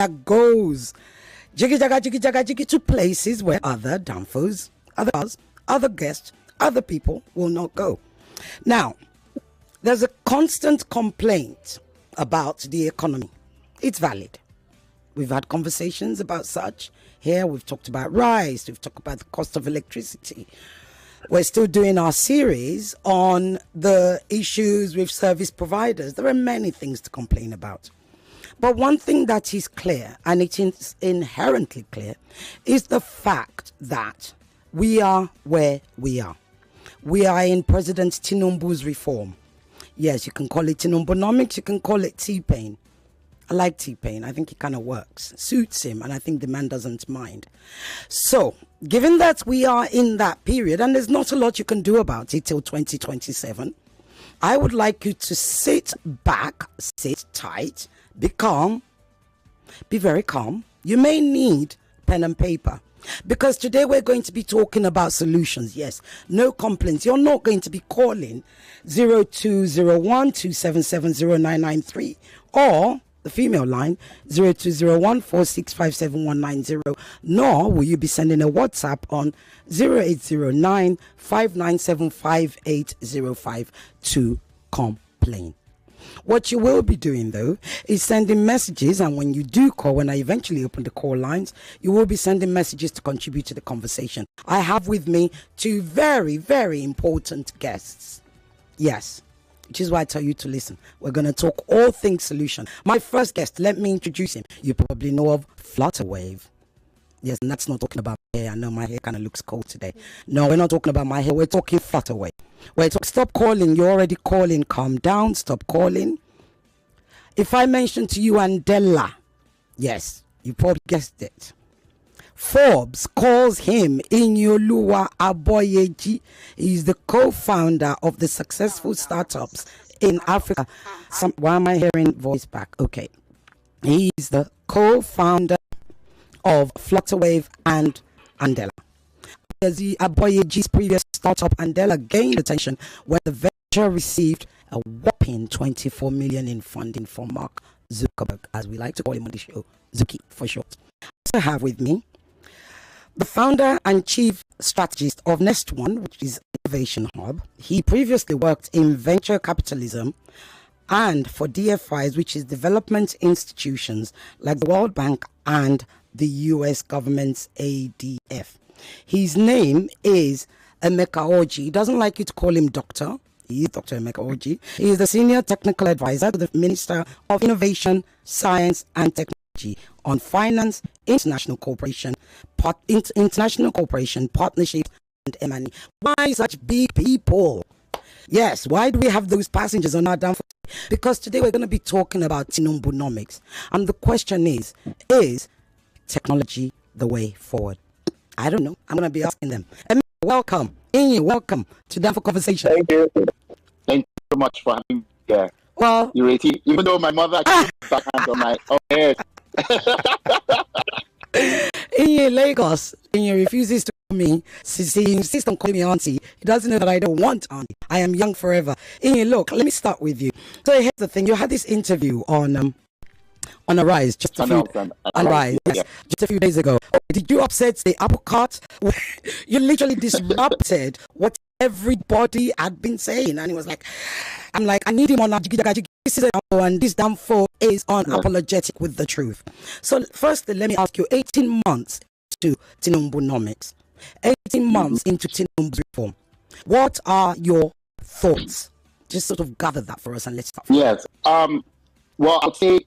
that goes jiggy jaga jiggy to places where other danfos, other cars, other guests, other people will not go. Now, there's a constant complaint about the economy. It's valid. We've had conversations about such here. We've talked about rice. We've talked about the cost of electricity. We're still doing our series on the issues with service providers. There are many things to complain about. But one thing that is clear, and it is inherently clear, is the fact that we are where we are. We are in President Tinubu's reform. Yes, you can call it Tinubunomics, you can call it T-Pain. I like T-Pain. I think it kind of works. Suits him, and I think the man doesn't mind. So, given that we are in that period, and there's not a lot you can do about it till 2027, I would like you to sit back, sit tight, be calm, be very calm. You may need pen and paper, because today we're going to be talking about solutions. Yes, no complaints. You're not going to be calling 0201-277-0993 or the female line 0201-4657190, nor will you be sending a WhatsApp on 0809-597-5805 to complain. What you will be doing, though, is sending messages, and when you do call, when I eventually open the call lines, you will be sending messages to contribute to the conversation. I have with me two very, very important guests. Yes, which is why I tell you to listen. We're going to talk all things solution. My first guest, let me introduce him. You probably know of Flutterwave. Yes, and that's not talking about my hair. I know my hair kind of looks cold today. No, we're not talking about my hair. We're talking Flutterwave. Stop calling. You're already calling. Calm down. Stop calling. If I mention to you Andela, yes, you probably guessed it. Forbes calls him Iyin Aboyeji. He's the co-founder of the successful startups in Africa. Why am I hearing voice back? Okay. He's the co-founder of Flutterwave and Andela. The Aboyeji's previous startup Andela gained attention when the venture received a whopping 24 million in funding from Mark Zuckerberg, as we like to call him on the show, Zuki for short. I also have with me the founder and chief strategist of Nest One, which is Innovation Hub. He previously worked in venture capitalism and for DFIs, which is development institutions like the World Bank and the US government's ADF. His name is Emeka Orijih. He doesn't like you to call him doctor. He is Dr. Emeka Orijih. He is the senior technical advisor to the Minister of Innovation, Science and Technology on finance, international cooperation, partnerships, and M&E. Why such big people? Yes, why do we have those passengers on our down? Because today we're going to be talking about Tinubunomics. And the question is technology the way forward? I don't know. I'm going to be asking them. Emeka, welcome. Iyin, welcome to Down for Conversation. Thank you. Thank you so much for having me here. Well, Ireti, even though my mother keeps back hands on my head. Iyin, Lagos, Iyin refuses to call me. He insists on calling me auntie. He doesn't know that I don't want auntie. I am young forever. Iyin, look, let me start with you. So here's the thing. You had this interview on Arise just a few days ago. Did you upset the apple cart? You literally disrupted what everybody had been saying, and he was like, "I'm like, I need him on this is and this damn fool is unapologetic with the truth." So firstly, let me ask you: 18 months to Tinubunomics, 18 months into Tinubu's reform. What are your thoughts? Just sort of gather that for us, and let's start. Yes. Well, I'd say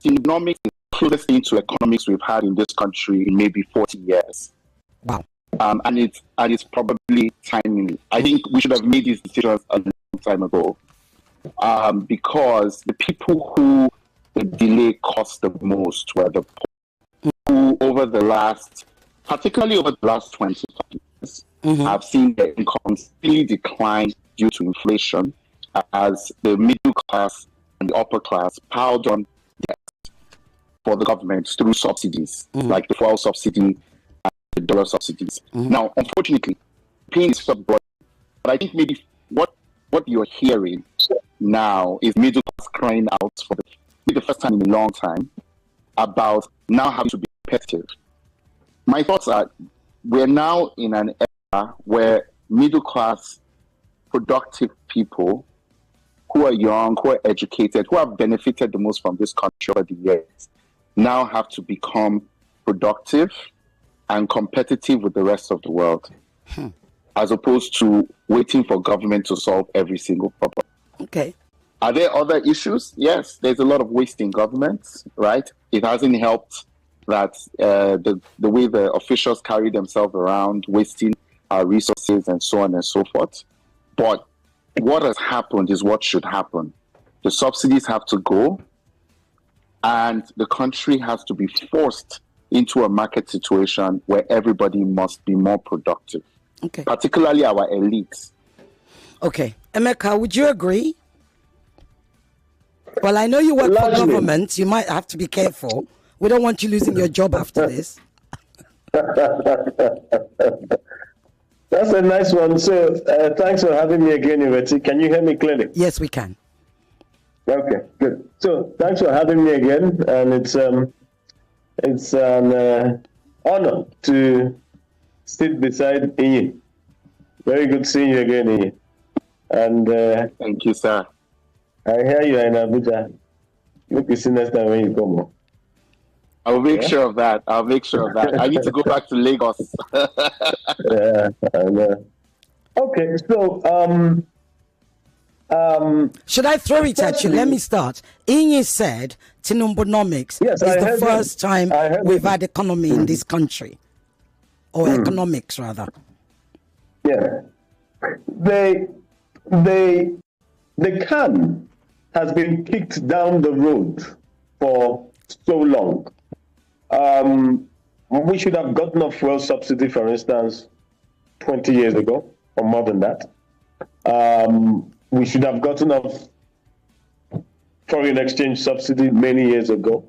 Tinubunomics is the closest thing to economics we've had in this country in maybe 40 years. Wow. And it's probably timely. I think we should have made these decisions a long time ago, because the people who the delay cost the most were the poor, who particularly over the last 25 years, have seen their incomes really decline due to inflation, as the middle class and the upper class piled on debt for the government through subsidies, like the fuel subsidy and the dollar subsidies. Now, unfortunately, pain is so broad, but I think maybe what you're hearing now is middle class crying out for the first time in a long time about now have to be competitive. My thoughts are we're now in an era where middle class, productive people who are young, who are educated, who have benefited the most from this country over the years, now have to become productive and competitive with the rest of the world, as opposed to waiting for government to solve every single problem. Okay. Are there other issues? Yes, there's a lot of waste in government, right? It hasn't helped that the way the officials carry themselves around, wasting our resources and so on and so forth. But what has happened is what should happen. The subsidies have to go, and the country has to be forced into a market situation where everybody must be more productive, particularly our elites. Okay. Emeka, would you agree? Well, I know you work for government. You might have to be careful. We don't want you losing your job after this. That's a nice one. So thanks for having me again, Ireti. Can you hear me clearly? Yes, we can. Okay, good. So thanks for having me again, and it's an honor to sit beside Iyin. Very good seeing you again, Iyin. And thank you, sir. I hear you are in Abuja. Look, you see next time when you come. I'll make sure of that. I'll make sure of that. I need to go back to Lagos. Yeah, I know. Okay, so should I throw it at you? Let me start. Iyin said Tinubunomics is the first time we've had economy in this country, or economics rather. Yeah, the can has been kicked down the road for so long. We should have gotten a fuel subsidy, for instance, 20 years ago, or more than that. We should have gotten a foreign exchange subsidy many years ago.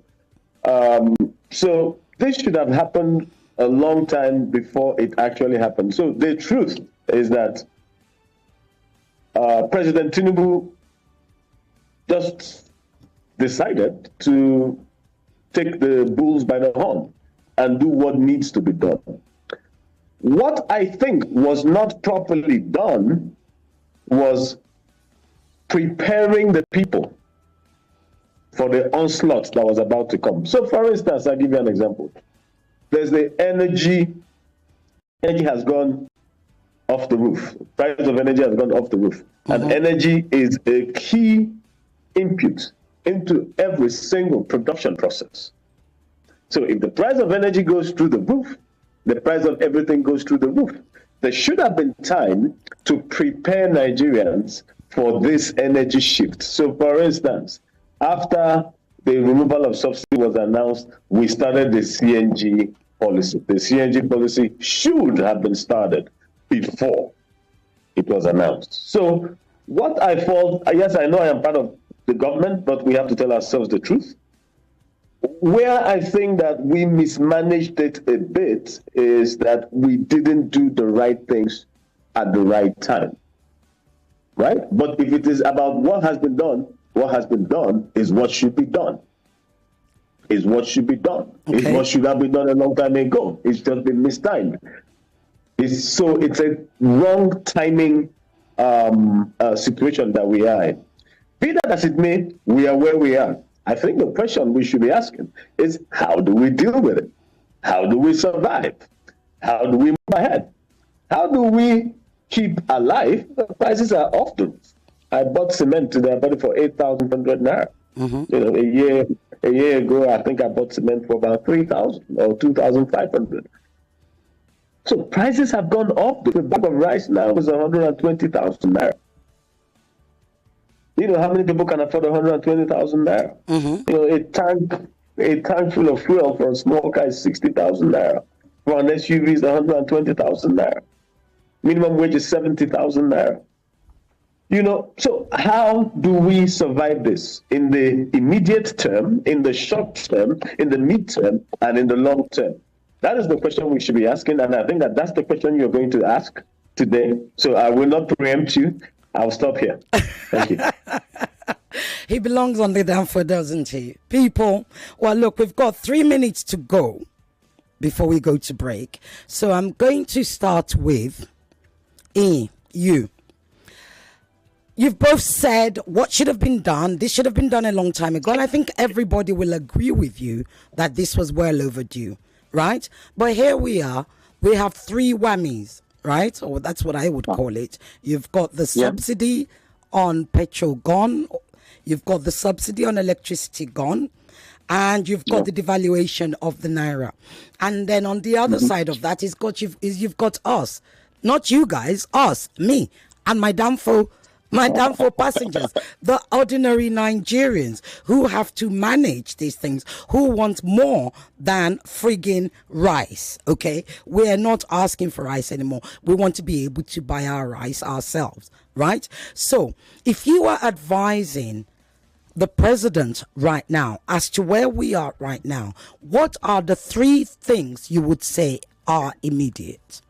So this should have happened a long time before it actually happened. So the truth is that President Tinubu just decided to take the bulls by the horn and do what needs to be done. What I think was not properly done was preparing the people for the onslaught that was about to come. So for instance, I'll give you an example. There's the energy has gone off the roof. Price of energy has gone off the roof. And energy is a key input into every single production process. So if the price of energy goes through the roof, the price of everything goes through the roof. There should have been time to prepare Nigerians for this energy shift. So for instance, after the removal of subsidy was announced, we started the CNG policy. The CNG policy should have been started before it was announced. So what I fault, yes, I know I am part of the government, but we have to tell ourselves the truth. Where I think that we mismanaged it a bit is that we didn't do the right things at the right time, right? But if it is about what has been done is what should be done. Is what should be done. Okay. Is what should have been done a long time ago. It's just been mistimed. It's a wrong timing situation that we are in. Be that as it may, we are where we are. I think the question we should be asking is, how do we deal with it? How do we survive? How do we move ahead? How do we keep alive? The prices are off the roof. I bought cement today. I bought it for 8,100 naira. You know, a year ago, I think I bought cement for about 3,000 or 2,500. So prices have gone up. The bag of rice now is 120,000 naira. You know how many people can afford 120,000 naira? You know, a tank full of fuel for a small car is 60,000 naira. For an SUV is 120,000 naira. Minimum wage is 70,000 naira. You know, so how do we survive this in the immediate term, in the short term, in the mid-term, and in the long term? That is the question we should be asking, and I think that that's the question you're going to ask today. So I will not preempt you. I'll stop here. Thank you. He belongs on the Danfo, doesn't he? People, well, look, we've got 3 minutes to go before we go to break. So I'm going to start with you. You've both said what should have been done. This should have been done a long time ago. And I think everybody will agree with you that this was well overdue, right? But here we are. We have 3 whammies, right? Or that's what I would call it. You've got the subsidy on petrol gone. You've got the subsidy on electricity gone. And you've got the devaluation of the naira. And then on the other side of that you've got us. Not you guys, us, me, and my Danfo passengers, the ordinary Nigerians who have to manage these things, who want more than friggin' rice, okay? We are not asking for rice anymore. We want to be able to buy our rice ourselves, right? So if you are advising the president right now as to where we are right now, what are the 3 things you would say are immediate?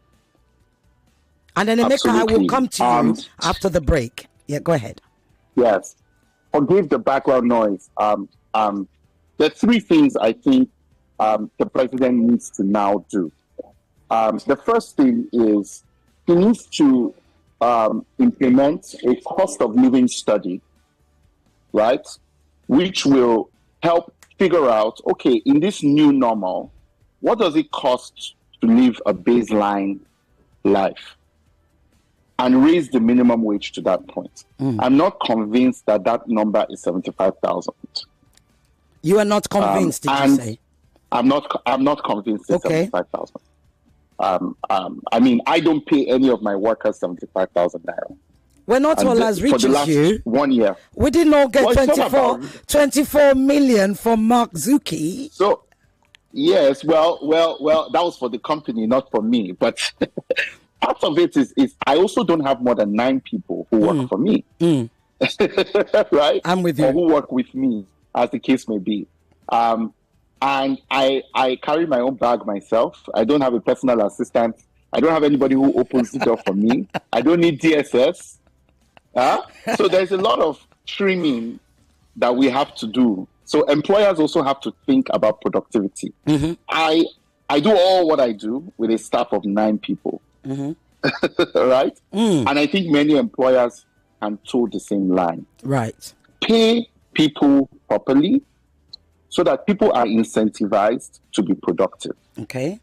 And then Emeka, I will come to you after the break. Yeah, go ahead. Yes. Forgive the background noise. There are 3 things I think the president needs to now do. The first thing is he needs to implement a cost of living study, right? Which will help figure out, okay, in this new normal, what does it cost to live a baseline life? And raise the minimum wage to that point. I'm not convinced that that number is 75,000. You are not convinced, did you say? I'm not convinced it's 75,000. I mean, I don't pay any of my workers 75,000 naira. We're not all as rich as you. 1 year. We did not get 24 million from Mark Zucchi. So, yes, well, that was for the company, not for me. But part of it is I also don't have more than 9 people who work for me. Right? I'm with you. Or who work with me, as the case may be. And I carry my own bag myself. I don't have a personal assistant. I don't have anybody who opens the door for me. I don't need DSS. So there's a lot of trimming that we have to do. So employers also have to think about productivity. I do all what I do with a staff of 9 people. Right? And I think many employers can toe the same line. Right. Pay people properly so that people are incentivized to be productive. Okay.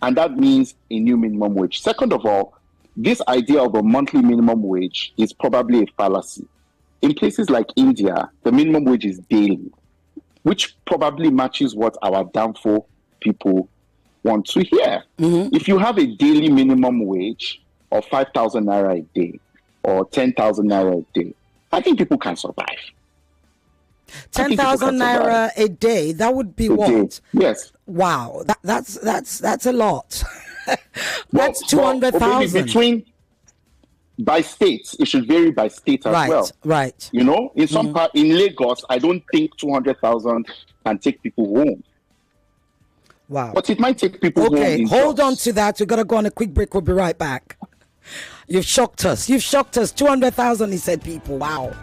And that means a new minimum wage. Second of all, this idea of a monthly minimum wage is probably a fallacy. In places like India, the minimum wage is daily, which probably matches what our Danfo people want to hear. If you have a daily minimum wage of 5,000 naira a day or 10,000 naira a day, I think people can survive. 10,000 naira a day, that would be what? Yes. Wow, that's a lot. That's 200,000. Between by states, it should vary by state as well. Right. You know, in some part in Lagos, I don't think 200,000 can take people home. Wow. But it might take people home. Okay, hold on to that. We've got to go on a quick break. We'll be right back. You've shocked us. 200,000, he said, people. Wow.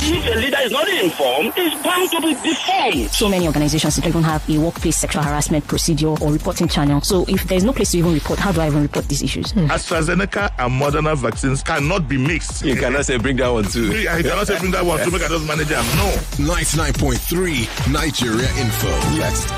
If a leader is not informed, it's bound to be deformed. So many organizations don't even have a workplace sexual harassment procedure or reporting channel. So if there's no place to even report, how do I even report these issues? AstraZeneca and Moderna vaccines cannot be mixed. You cannot say bring that one too. I cannot say bring that one to make a just manager. No. 99.3 Nigeria Info. Next.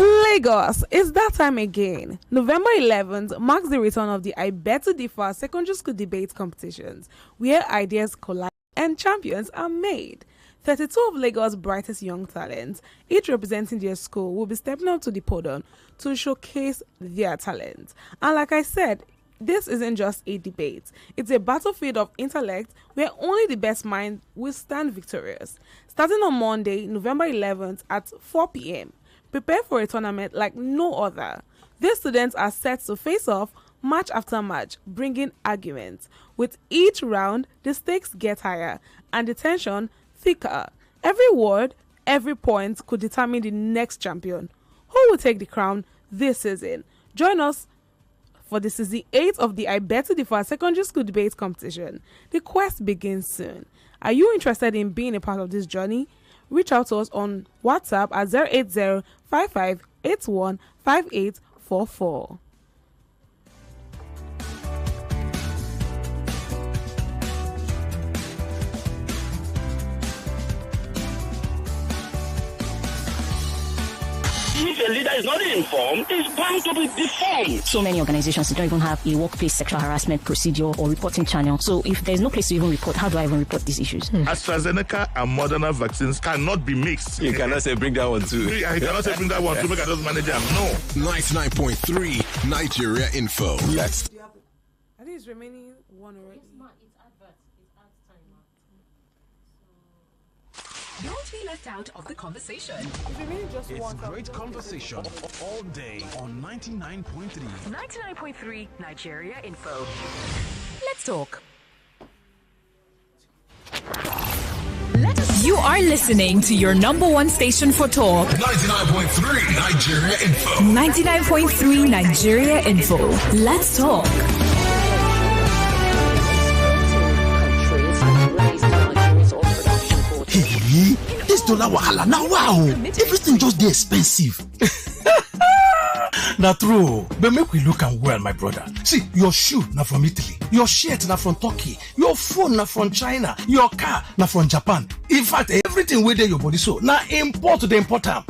Lagos, it's that time again. November 11th marks the return of the I Bet to Differ secondary school debate competitions, where ideas collide and champions are made. 32 of Lagos' brightest young talents, each representing their school, will be stepping up to the podium to showcase their talent. And like I said, this isn't just a debate. It's a battlefield of intellect where only the best mind will stand victorious. Starting on Monday, November 11th at 4 p.m., prepare for a tournament like no other. These students are set to face off match after match, bringing arguments. With each round, the stakes get higher and the tension thicker. Every word, every point could determine the next champion. Who will take the crown this season? Join us for the season 8 of the I Bet to Differ Secondary School Debate Competition. The quest begins soon. Are you interested in being a part of this journey? Reach out to us on WhatsApp at 080-5581-5844. If a leader is not informed, it's bound to be deformed. So many organizations don't even have a workplace sexual harassment procedure or reporting channel. So if there's no place to even report, how do I even report these issues? AstraZeneca and Moderna vaccines cannot be mixed. You cannot say bring that one too. I cannot say bring that one too. Make I just manage them. No. 99.3 Nigeria Info. Let's. I think it's remaining one already. Don't be left out of the conversation. It's great conversation all day on 99.3. 99.3 Nigeria Info. Let's talk. You are listening to your number one station for talk. 99.3 Nigeria Info. 99.3 Nigeria Info. Let's talk. Hey, this dollar wahala now wow. Everything just dey expensive. Na true, but make we look am well, my brother. See, your shoe na from Italy, your shirt na from Turkey, your phone na from China, your car na from Japan. In fact, everything wey dey your body so na import dey import am.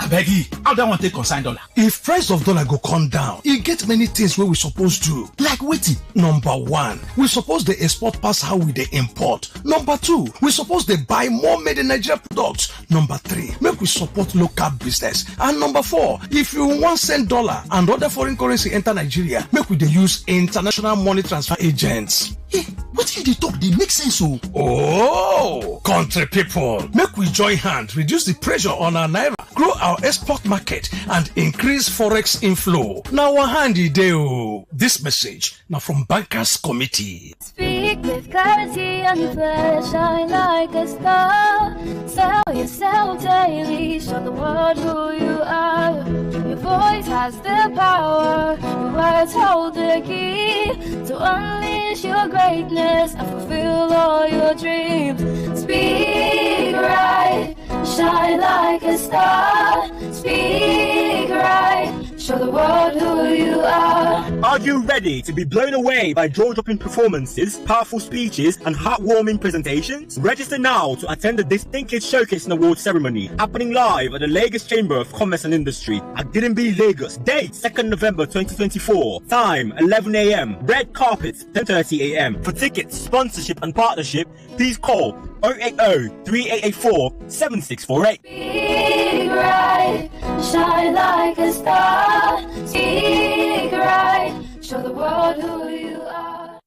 Abegi, how that one take consign dollar? If price of dollar go come down, e get many things wey we suppose do. Like wetin? Number one, we suppose dey export pass how we dey import. Number two, we suppose dey buy more made in Nigeria products. Number three, make we support local business. And number four, if you wan send dollar and other foreign currency enter Nigeria, make we dey use international money transfer agents. Hey, what you dey talk dey make sense o. Oh, country people, make we join hand reduce the pressure on our naira, grow our export market and increase forex inflow. Now our hand e dey o. This message now from Bankers Committee. Speak with clarity and flair, shine like a star. Sell yourself daily, show the world who you are. Your voice has the power, your words hold the key to unleash your greatness and fulfill all your dreams. Speak right, shine like a star. Speak right, show the world who you are. Are you ready to be blown away by jaw-dropping performances, powerful speeches, and heartwarming presentations? Register now to attend the Distinguished Showcase and Awards ceremony happening live at the Lagos Chamber of Commerce and Industry at Gidimbi, Lagos. Date 2nd November 2024. Time 11 a.m. Red carpet 10:30 a.m. For tickets, sponsorship, and partnership, please call 080-3884-7648. Speak right, shine like a star. Speak right, show the world who you are.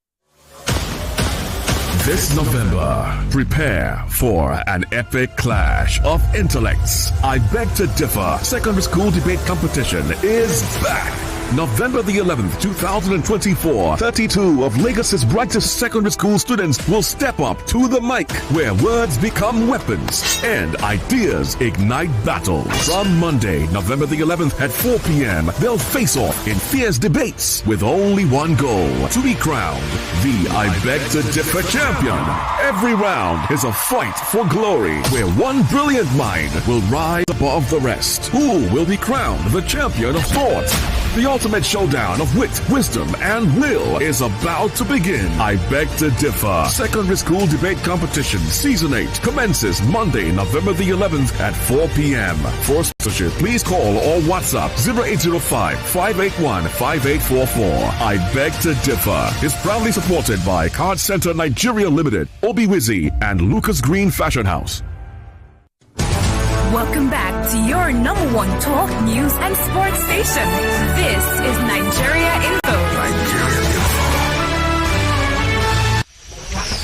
This November, prepare for an epic clash of intellects. I Beg to Differ Secondary School Debate Competition is back. November the 11th, 2024, 32 of Lagos's brightest secondary school students will step up to the mic, where words become weapons and ideas ignite battles. From Monday, November the 11th at 4 p.m., they'll face off in fierce debates with only one goal: to be crowned the I Beg to Differ champion. Every round is a fight for glory, where one brilliant mind will rise above the rest. Who will be crowned the champion of thought? The ultimate showdown of wit, wisdom, and will is about to begin. I Beg to Differ Secondary School Debate Competition Season 8 commences Monday, November the 11th at 4 p.m. For sponsorship, please call or WhatsApp 0805-581-5844. I Beg to Differ is proudly supported by Card Center Nigeria Limited, Obiwizi, and Lucas Green Fashion House. Welcome back to your number one talk, news, and sports station. This is Nigeria Info.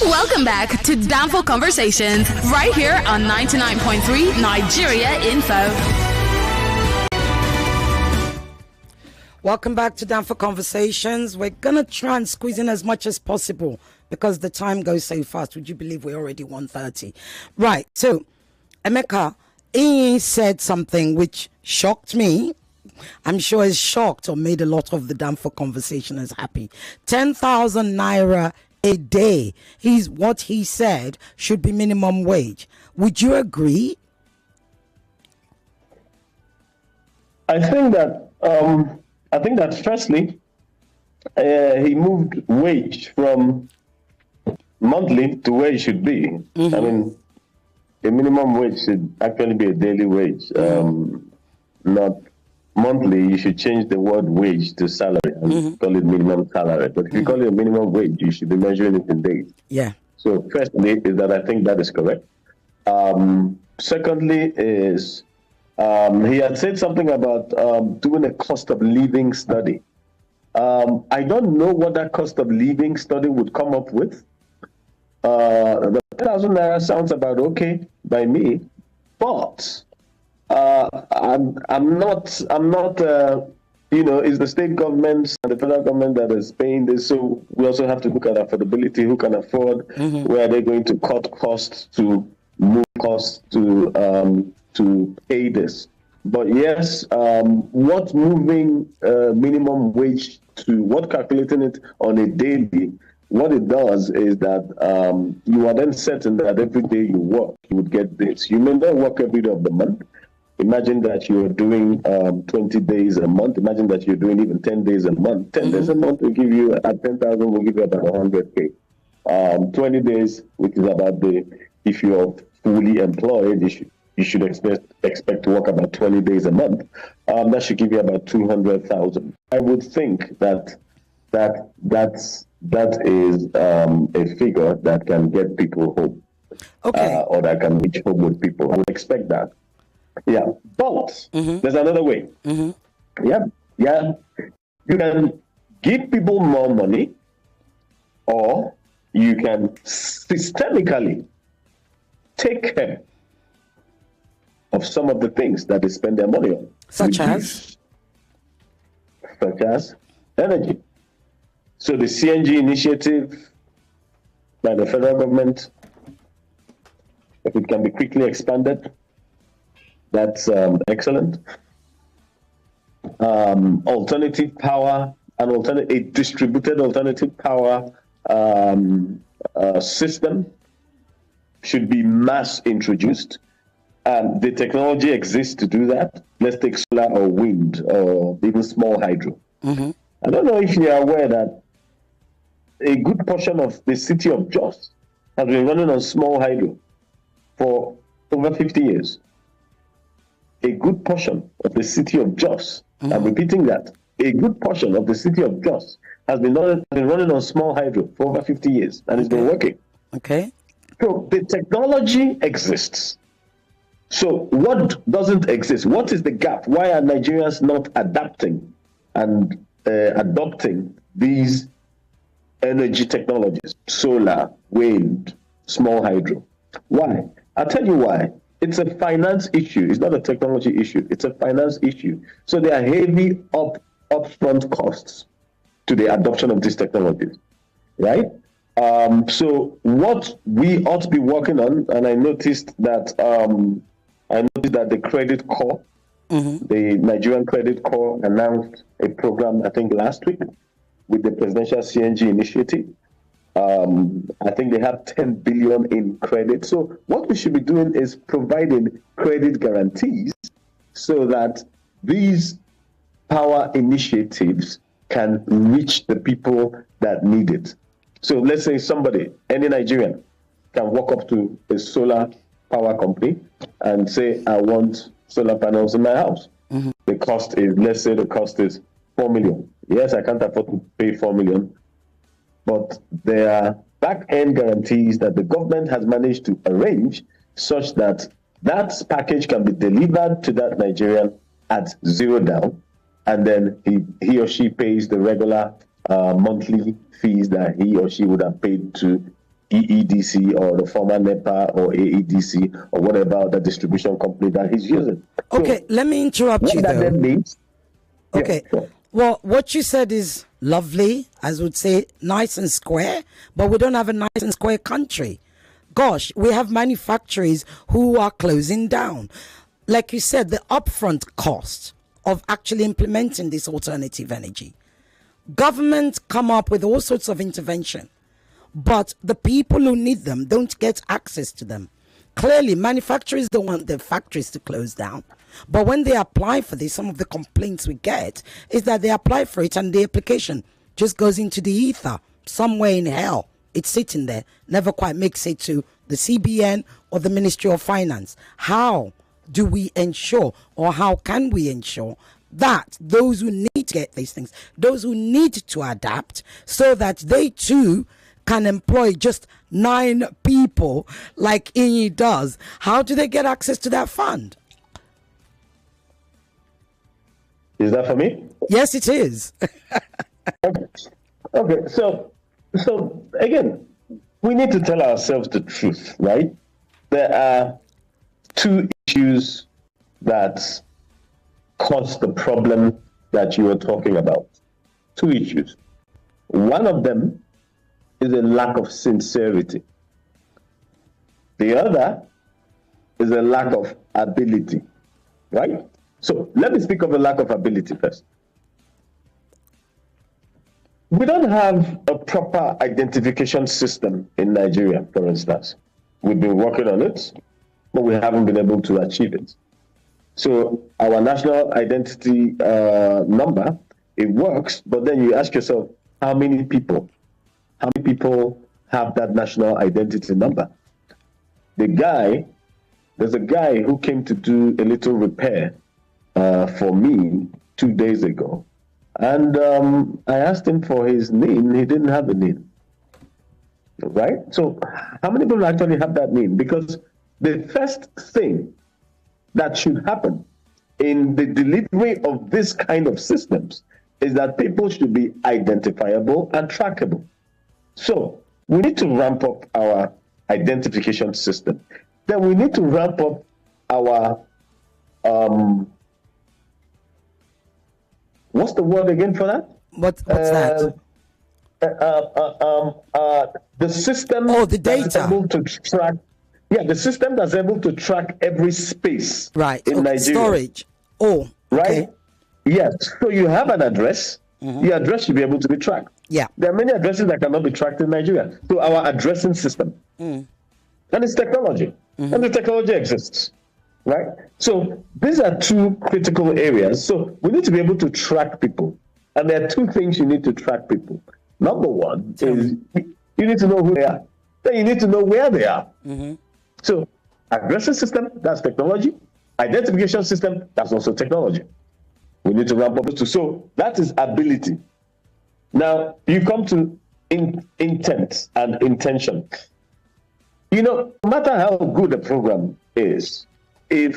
Welcome back to Downfall Conversations, right here on 99.3 Nigeria Info. Welcome back to Down for Conversations. We're going to try and squeeze in as much as possible because the time goes so fast. Would you believe we're already 1:30? Right. So, Emeka, Iyin said something which shocked me. I'm sure is shocked or made a lot of the Danfo conversationers happy. 10,000 naira a day is what he said should be minimum wage. Would you agree? I think that firstly, he moved wage from monthly to where it should be. Mm-hmm. I mean, a minimum wage should actually be a daily wage, not monthly. You should change the word wage to salary and call it minimum salary. But if you call it a minimum wage, you should be measuring it in days. Yeah. So firstly is that I think that is correct. Secondly is he had said something about doing a cost of living study. I don't know what that cost of living study would come up with. The 10,000 naira sounds about okay by me, but I'm not. It's the state government and the federal government that is paying this. So we also have to look at affordability. Who can afford? Where are they going to cut costs to move costs to pay this? But yes, what moving minimum wage to what calculating it on a daily, what it does is that you are then certain that every day you work, you would get this. You may not work every day of the month. Imagine that you're doing 20 days a month. Imagine that you're doing even 10 days a month. 10 days a month will give you, at 10,000, will give you about 100K. 20 days, which is about if you're fully employed, you should expect to work about 20 days a month. That should give you about 200,000. I would think that is a figure that can get people home. Okay. Or that can reach home with people. I would expect that. Yeah. But there's another way. Yeah. You can give people more money, or you can systemically take care of some of the things that they spend their money on. Such as energy. So the CNG initiative by the federal government, if it can be quickly expanded, that's excellent. Alternative power, a distributed alternative power system should be mass introduced. The technology exists to do that. Let's take solar or wind or even small hydro. I don't know if you are aware that a good portion of the city of Jos has been running on small hydro for over 50 years. A good portion of the city of Jos, I'm repeating that, a good portion of the city of Jos has been running on small hydro for over 50 years, and it's been working. Okay. So the technology exists. So what doesn't exist? What is the gap? Why are Nigerians not adapting and adopting these energy technologies? Solar, wind, small hydro. Why? I'll tell you why. It's a finance issue. It's not a technology issue. It's a finance issue. So there are heavy upfront costs to the adoption of these technologies, right? So what we ought to be working on, and I noticed that the Credit Corps, the Nigerian Credit Corps, announced a program, I think last week, with the Presidential CNG Initiative. I think they have 10 billion in credit. So what we should be doing is providing credit guarantees so that these power initiatives can reach the people that need it. So let's say any Nigerian can walk up to a solar power company and say, I want solar panels in my house. The cost is 4 million. Yes, I can't afford to pay 4 million. But there are back-end guarantees that the government has managed to arrange such that that package can be delivered to that Nigerian at zero down, and then he or she pays the regular monthly fees that he or she would have paid to EEDC or the former NEPA or AEDC or whatever the distribution company that he's using. Okay, let me interrupt you there. Okay. Yeah, sure. Well, what you said is lovely, as would say, nice and square, but we don't have a nice and square country. Gosh, we have manufacturers who are closing down. Like you said, the upfront cost of actually implementing this alternative energy. Governments come up with all sorts of intervention, but the people who need them don't get access to them. Clearly, manufacturers don't want their factories to close down. But when they apply for this, some of the complaints we get is that they apply for it and the application just goes into the ether, somewhere in hell. It's sitting there, never quite makes it to the CBN or the Ministry of Finance. How do we ensure, or how can we ensure that those who need to get these things, those who need to adapt, so that they too can employ just 9 people like Iyin does? How do they get access to that fund? Is that for me? Yes, it is. Okay. So again, we need to tell ourselves the truth, right? There are 2 issues that cause the problem that you were talking about. 2 issues. One of them is a lack of sincerity. The other is a lack of ability, right? So let me speak of a lack of ability first. We don't have a proper identification system in Nigeria, for instance. We've been working on it, but we haven't been able to achieve it. So our national identity number, it works, but then you ask yourself, how many people have that national identity number? There's a guy who came to do a little repair for me 2 days ago. And I asked him for his name. He didn't have a name. Right? So how many people actually have that name? Because the first thing that should happen in the delivery of this kind of systems is that people should be identifiable and trackable. So we need to ramp up our identification system. Then we need to ramp up our what's the word again for that? What's that? The system. Oh, the data. That's able to track. Yeah, the system that's able to track every space. Right. In Nigeria. Storage. Oh. Right. Okay. Yes. So you have an address. Mm-hmm. Your address should be able to be tracked. Yeah. There are many addresses that cannot be tracked in Nigeria. So our addressing system, and it's technology, and the technology exists. Right? So these are 2 critical areas. So we need to be able to track people. And there are 2 things you need to track people. Number 1 is you need to know who they are. Then you need to know where they are. So addressing system, that's technology. Identification system, that's also technology. We need to ramp up those 2. So that is ability. Now you come to intent and intention. No matter how good a program is, if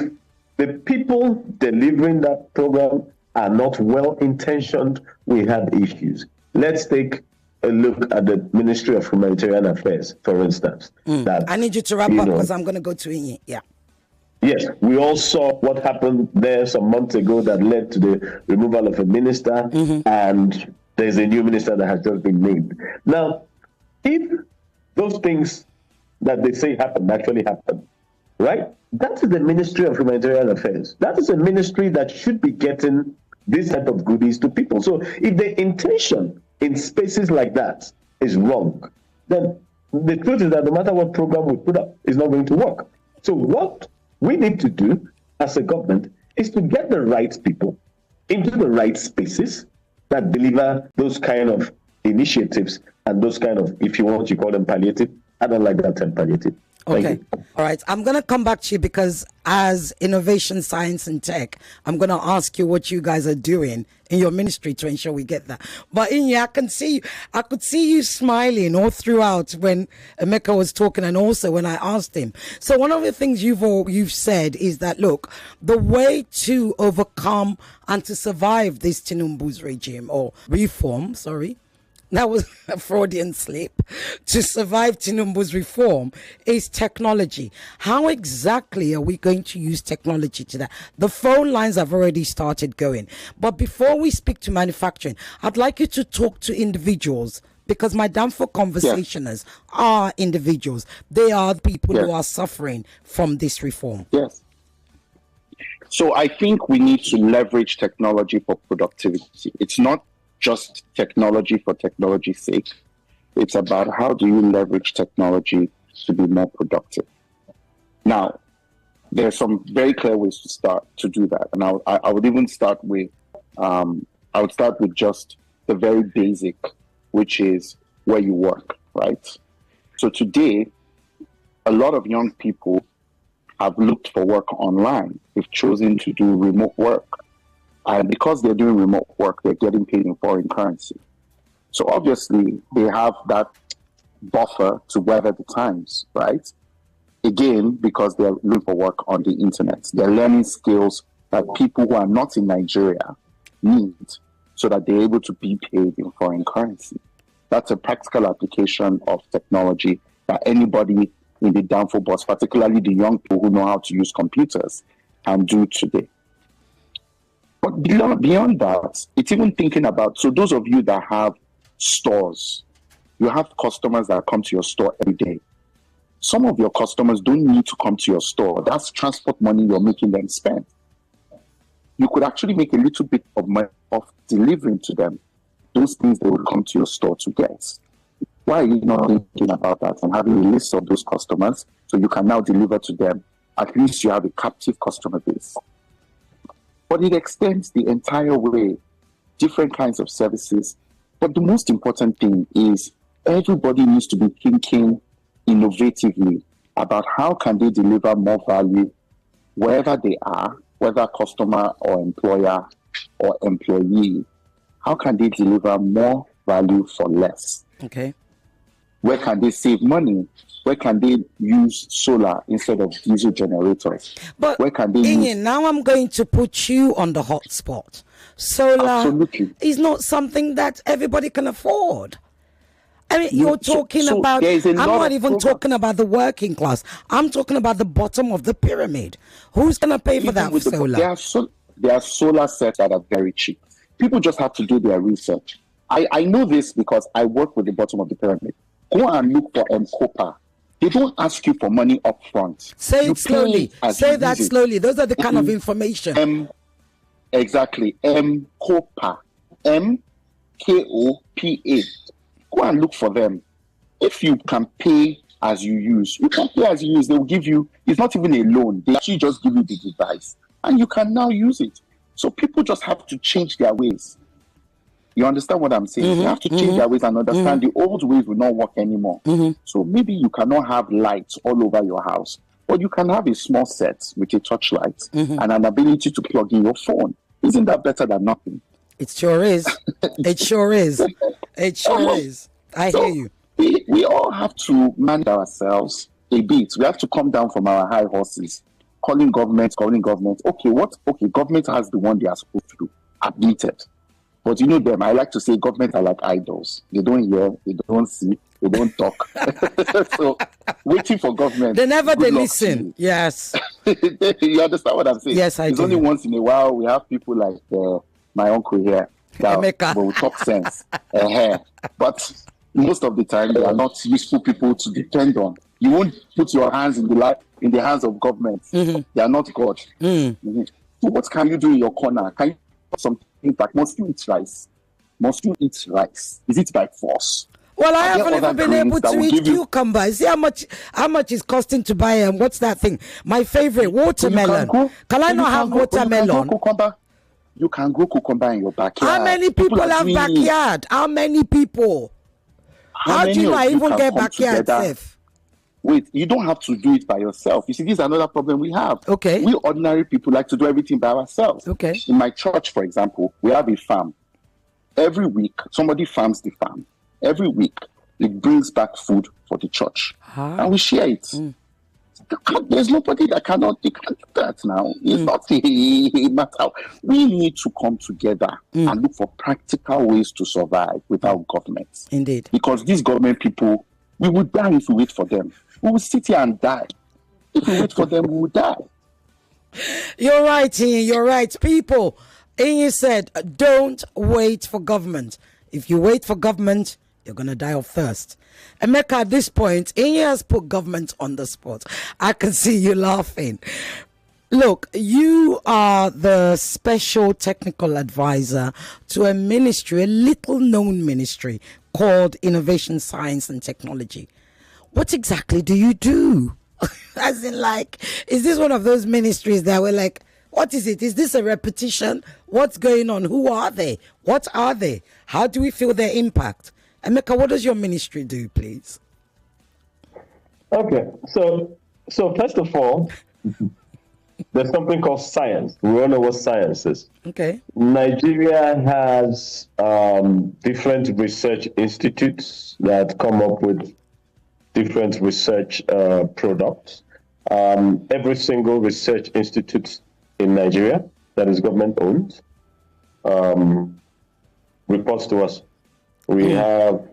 the people delivering that program are not well-intentioned, we have issues. Let's take a look at the Ministry of Humanitarian Affairs, for instance. I need you to wrap up because I'm going to go to Iyin. Yeah. Yes, we all saw what happened there some months ago that led to the removal of a minister, and there's a new minister that has just been named. Now, if those things that they say happen actually happen, right? That is the Ministry of Humanitarian Affairs. That is a ministry that should be getting this type of goodies to people. So if the intention in spaces like that is wrong, then the truth is that no matter what program we put up, it's not going to work. So what we need to do as a government is to get the right people into the right spaces that deliver those kind of initiatives and those kind of, if you want, you call them palliative. I don't like that term, palliative. Okay. All right. I'm going to come back to you because as innovation, science and tech, I'm going to ask you what you guys are doing in your ministry to ensure we get that. But Iyin, I could see you smiling all throughout when Emeka was talking and also when I asked him. So one of the things you've said is that, look, the way to overcome and to survive this Tinubu's regime or reform, that was a Freudian slip. To survive Tinubu's reform is technology. How exactly are we going to use technology to that? The phone lines have already started going. But before we speak to manufacturing, I'd like you to talk to individuals because my downfall conversationers are individuals. They are the people who are suffering from this reform. Yes. So I think we need to leverage technology for productivity. It's not just technology for technology's sake. It's about how do you leverage technology to be more productive. Now, there are some very clear ways to start to do that. And I would even start with, just the very basic, which is where you work, right? So today, a lot of young people have looked for work online. They've chosen to do remote work. And because they're doing remote work, they're getting paid in foreign currency. So obviously, they have that buffer to weather the times, right? Again, because they're looking for work on the internet. They're learning skills that people who are not in Nigeria need so that they're able to be paid in foreign currency. That's a practical application of technology that anybody in the downfall bus, particularly the young people who know how to use computers, can do today. But beyond that, it's even thinking about, so those of you that have stores, you have customers that come to your store every day. Some of your customers don't need to come to your store. That's transport money you're making them spend. You could actually make a little bit of money off delivering to them those things they would come to your store to get. Why are you not thinking about that and having a list of those customers so you can now deliver to them? At least you have a captive customer base. But it extends the entire way, different kinds of services. But the most important thing is everybody needs to be thinking innovatively about how can they deliver more value wherever they are, whether customer or employer or employee. How can they deliver more value for less? Okay. Where can they save money? Where can they use solar instead of diesel generators? But where can they Iyin, now I'm going to put you on the hot spot. Solar is not something that everybody can afford. I mean, you're talking about, I'm not even talking about the working class. I'm talking about the bottom of the pyramid. Who's going to pay for that solar? There are solar sets that are very cheap. People just have to do their research. I know this because I work with the bottom of the pyramid. Go and look for M-Copa. They don't ask you for money up front. Say it slowly. Say that slowly. Those are the kind of information. Exactly. M-Copa. M-K-O-P-A. Go and look for them. If you can pay as you use, you can pay as you use. They will give you, it's not even a loan. They actually just give you the device. And you can now use it. So people just have to change their ways. You understand what I'm saying? They have to change their ways and understand the old ways will not work anymore. So maybe you cannot have lights all over your house, but you can have a small set with a touch light and an ability to plug in your phone. Isn't that better than nothing? It sure is. It sure is. It sure is. I hear you. We all have to manage ourselves a bit. We have to come down from our high horses, calling government. Okay, government has the one they are supposed to do. Admitted. But you know them, I like to say government are like idols. They don't hear, they don't see, they don't talk. So waiting for government. They listen. Yes. You understand what I'm saying? Yes, I do. It's only once in a while we have people like my uncle here that Emeka will talk sense. But most of the time they are not useful people to depend on. You won't put your hands in the hands of government. They are not God. So what can you do in your corner? Can you do something like, must you eat rice? Must you eat rice? Is it by force? Well, I haven't ever been able to eat cucumber. See how much it's costing to buy what's that thing? My favorite, watermelon. Can I not have watermelon? You can grow cucumber in your backyard. How many people have backyard? How many people? How do you not even get backyard safe? Wait, you don't have to do it by yourself. You see, this is another problem we have. Okay. We ordinary people like to do everything by ourselves. Okay. In my church, for example, we have a farm. Every week, somebody farms the farm. Every week, it brings back food for the church. And we share it. There's nobody that cannot do that now. It's not a matter. We need to come together and look for practical ways to survive without government. Indeed. Because these government people, we would die if we wait for them. We will sit here and die. If we wait for them, we will die. You're right, Iyin. You're right. People, Iyin said, don't wait for government. If you wait for government, you're going to die of thirst. Emeka, at this point, Iyin has put government on the spot. I can see you laughing. Look, you are the special technical advisor to a ministry, a little known ministry called Innovation, Science and Technology. What exactly do you do? As in, like, is this one of those ministries that were like, what is it? Is this a repetition? What's going on? Who are they? What are they? How do we feel their impact? Emeka, what does your ministry do, please? Okay, so first of all, there's something called science. We all know what science is. Okay. Nigeria has different research institutes that come up with different research products. Every single research institute in Nigeria that is government owned reports to us. We have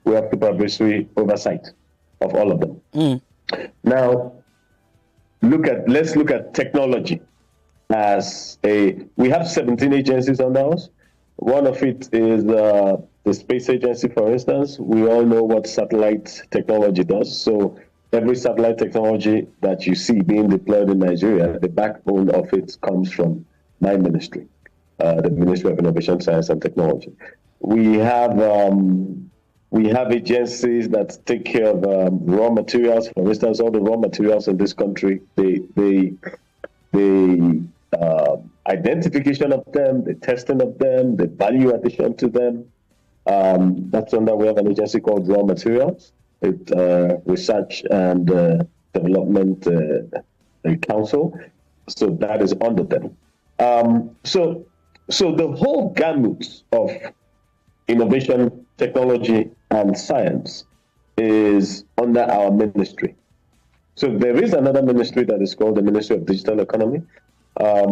supervisory oversight of all of them. Now, let's look at technology we have 17 agencies under us. One of it is the space agency, for instance. We all know what satellite technology does. So every satellite technology that you see being deployed in Nigeria, the backbone of it comes from my ministry, the Ministry of Innovation, Science and Technology. We have agencies that take care of raw materials. For instance, all the raw materials in this country, the identification of them, the testing of them, the value addition to them. We have an agency called Raw Materials, Research and Development Council. So that is under them. So the whole gamut of innovation, technology, and science is under our ministry. So there is another ministry that is called the Ministry of Digital Economy. I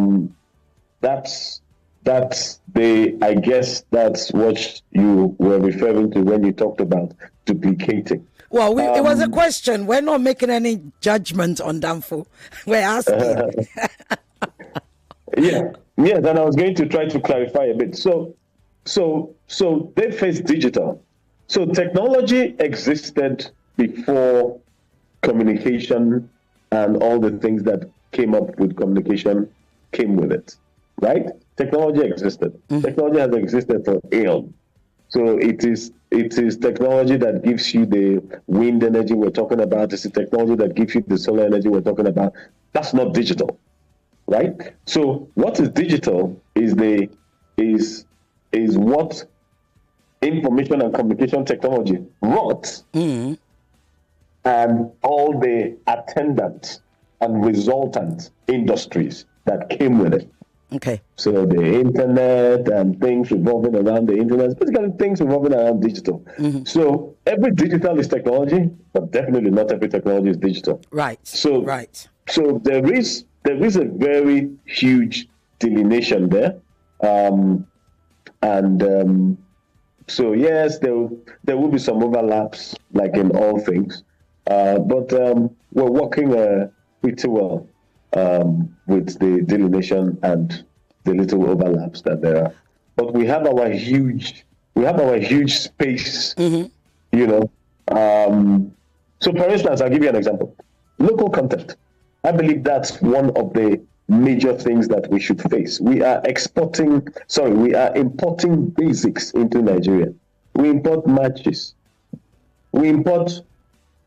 guess that's what you were referring to when you talked about duplicating. Well, it was a question. We're not making any judgment on Danfo. We're asking. Yes, and I was going to try to clarify a bit. So they face digital. So technology existed before communication and all the things that came up with communication came with it, right? Technology existed. Technology has existed for eons. So it is technology that gives you the wind energy we're talking about. It's the technology that gives you the solar energy we're talking about. That's not digital, right? So what is digital is what information and communication technology wrought, and all the attendant and resultant industries that came with it. Okay. So the internet and things revolving around the internet, basically things revolving around digital. So every digital is technology, but definitely not every technology is digital. Right. So there is a very huge delineation there. So yes, there will be some overlaps, like in all things, but we're working pretty well with the delineation and the little overlaps that there are. But we have our huge space, So for instance, I'll give you an example. Local content. I believe that's one of the major things that we should face. We are importing basics into Nigeria. We import matches. We import,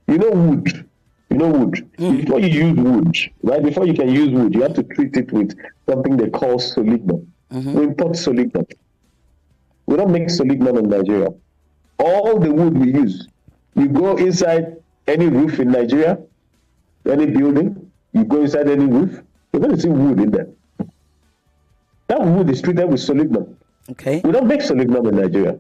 wood. Before you use wood, right? Before you can use wood, you have to treat it with something they call solignum. We import solignum. We don't make solignum in Nigeria. All the wood we use, you go inside any roof in Nigeria, any building, you go inside any roof, you're going to see wood in there. That wood is treated with solignum. Okay. We don't make solignum in Nigeria.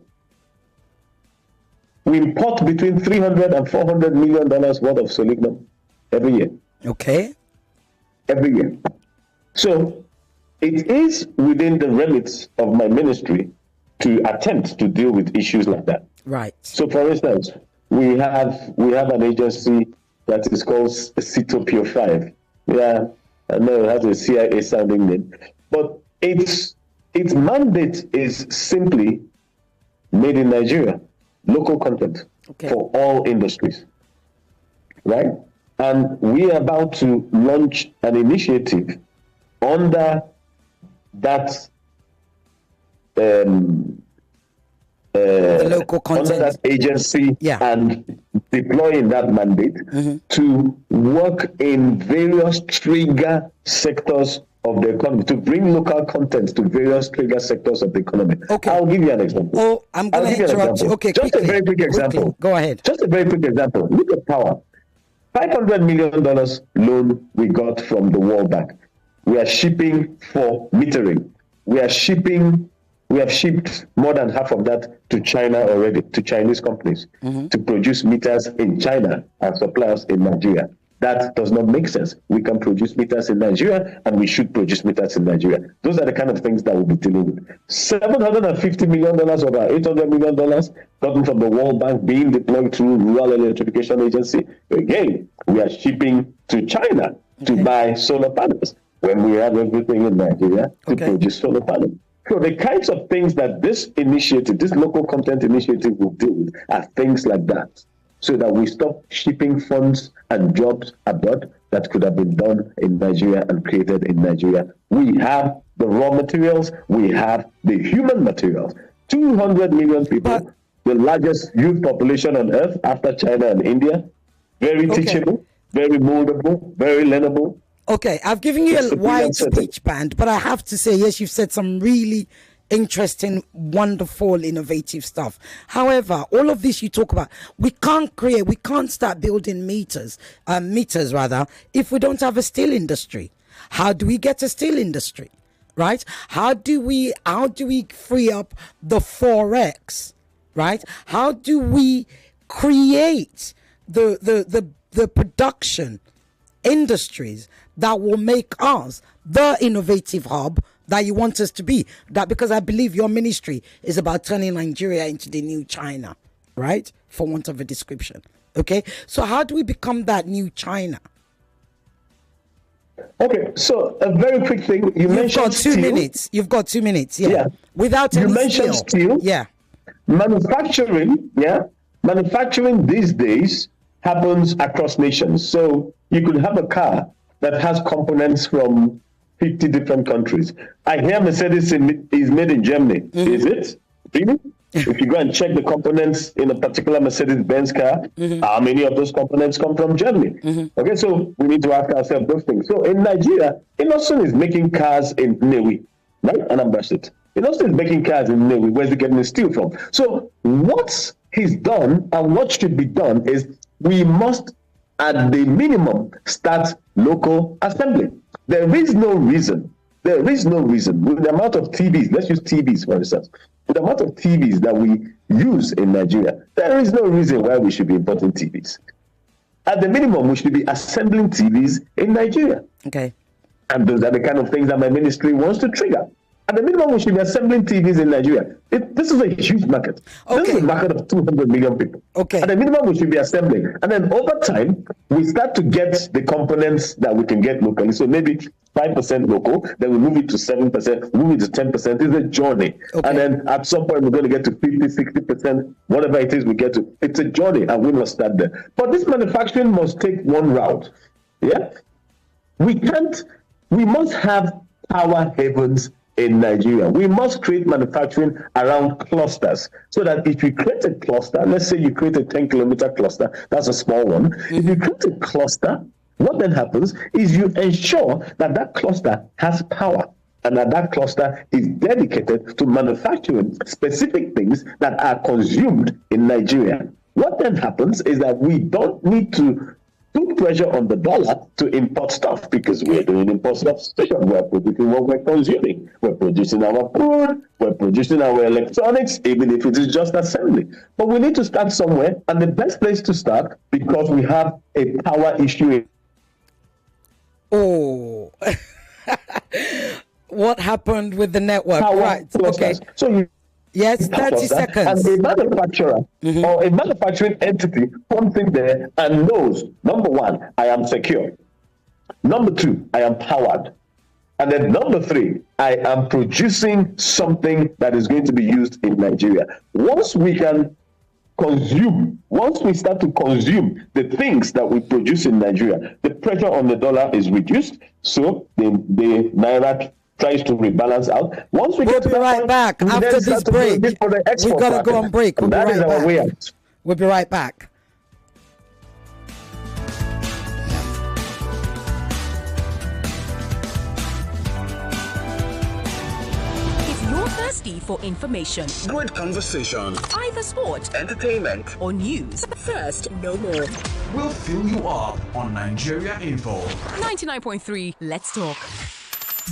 We import between $300 and $400 million worth of solignum every year. Okay. Every year. So it is within the remit of my ministry to attempt to deal with issues like that. Right. So for instance, we have an agency that is called Citopio 5. Yeah, I know it has a CIA sounding name, but its mandate is simply made in Nigeria, local content for all industries, right? And we are about to launch an initiative under that local content. Under that agency, and deploying that mandate to work in various trigger sectors of the economy, to bring local content to various trigger sectors of the economy. Okay. I'll give you an example. Oh, I'm going to interrupt you. Okay, just quickly, a very quick example. Go ahead. Just a very quick example. Look at power. $500 million loan we got from the World Bank. We are shipping for metering. We have shipped more than half of that to China already, to Chinese companies, to produce meters in China and suppliers in Nigeria. That does not make sense. We can produce meters in Nigeria, and we should produce meters in Nigeria. Those are the kind of things that we'll be dealing with. $750 million over $800 million gotten from the World Bank being deployed through Rural Electrification Agency. Again, we are shipping to China to buy solar panels when we have everything in Nigeria to produce solar panels. So the kinds of things that this initiative, this local content initiative will deal with are things like that, so that we stop shipping funds and jobs abroad that could have been done in Nigeria and created in Nigeria. We have the raw materials, we have the human materials. 200 million people, the largest youth population on earth after China and India, very teachable, very moldable, very learnable. Okay, I've given you a wide speech band, but I have to say, yes, you've said some really interesting, wonderful, innovative stuff. However, all of this you talk about, we can't start building meters, if we don't have a steel industry. How do we get a steel industry, right? How do we free up the forex, right? How do we create the production industries that will make us the innovative hub that you want us to be? That, because I believe your ministry is about turning Nigeria into the new China, right? For want of a description. Okay, so how do we become that new China? Okay, so a very quick thing. You've mentioned got 2 minutes. You've got 2 minutes. Yeah. Without any mentioned steel. Yeah. Manufacturing. Yeah. Manufacturing these days happens across nations. So you could have a car that has components from 50 different countries. I hear Mercedes is made in Germany. Is it? Really? If you go and check the components in a particular Mercedes-Benz car, how many of those components come from Germany? Okay, so we need to ask ourselves those things. So in Nigeria, Innocent is making cars in Nnewi, right? Anambra State. Innocent is making cars in Nnewi. Where's he getting the steel from? So what he's done and what should be done is we must, at the minimum, start local assembly. There is no reason with the amount of TVs, let's use TVs for instance, with the amount of TVs that we use in Nigeria, there is no reason why we should be importing TVs. At the minimum, we should be assembling TVs in Nigeria. Okay. And those are the kind of things that my ministry wants to trigger. At the minimum, we should be assembling TVs in Nigeria. This is a huge market. This is a market of 200 million people. Okay. At the minimum, we should be assembling. And then over time, we start to get the components that we can get locally. So maybe 5% local, then we move it to 7%, move it to 10%. It's a journey. Okay. And then at some point, we're going to get to 50, 60%, whatever it is we get to. It's a journey, and we must start there. But this manufacturing must take one route. Yeah? We must have power havens in Nigeria. We must create manufacturing around clusters, so that if you create a cluster, let's say you create a 10-kilometer cluster, that's a small one. If you create a cluster, what then happens is you ensure that that cluster has power and that cluster is dedicated to manufacturing specific things that are consumed in Nigeria. What then happens is that we don't need to put pressure on the dollar to import stuff, because we're doing import substitution. We're producing what we're consuming. We're producing our food, we're producing our electronics, even if it is just assembly. But we need to start somewhere, and the best place to start, because we have a power issue. Oh, what happened with the network? Power right. Clusters. Okay. So yes, 30 seconds. And a manufacturer or a manufacturing entity comes in there and knows, number one, I am secure. Number two, I am powered. And then number three, I am producing something that is going to be used in Nigeria. Once we can consume, the things that we produce in Nigeria, the pressure on the dollar is reduced. So the Naira tries to rebalance out. Once we get to that point, back after this break. We gotta go on break. We'll be right back. Way out. We'll be right back. Thirsty for information, good conversation, either sport, entertainment, or news. Thirst no more. We'll fill you up on Nigeria Info. 99.3, let's talk.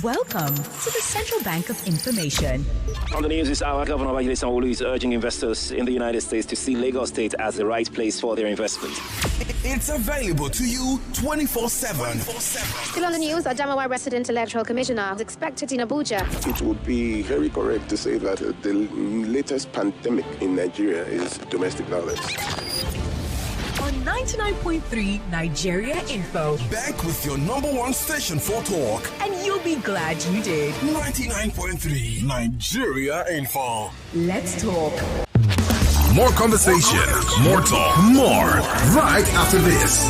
Welcome to the Central Bank of Information. On the news this hour, Governor Babajide Sanwo-Olu is urging investors in the United States to see Lagos State as the right place for their investment. It's available to you 24/7. Still on the news, Adamawa resident electoral commissioner is expected in Abuja. It would be very correct to say that the latest pandemic in Nigeria is domestic violence. On 99.3 Nigeria Info. Back with your number one station for talk. And you'll be glad you did. 99.3 Nigeria Info. Let's talk. More conversation, more talk, more right after this.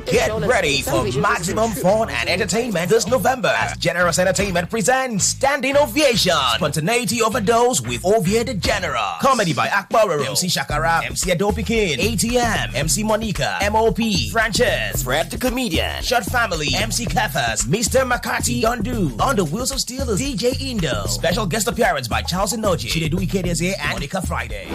Get ready for maximum fun and entertainment this November as Generous Entertainment presents Standing Ovation. Spontaneity overdose with Ovie the General. Comedy by Akbararo, MC Shakara, MC Adopikin, ATM, MC Monica, MOP, Frances, Fred the Comedian, Short Family, MC Kefas, Mr. McCarthy, Dondu, On the Wheels of Steel is DJ Indo. Special guest appearance by Charles Inoji, Chinedu Ikedeze, and Monica Friday.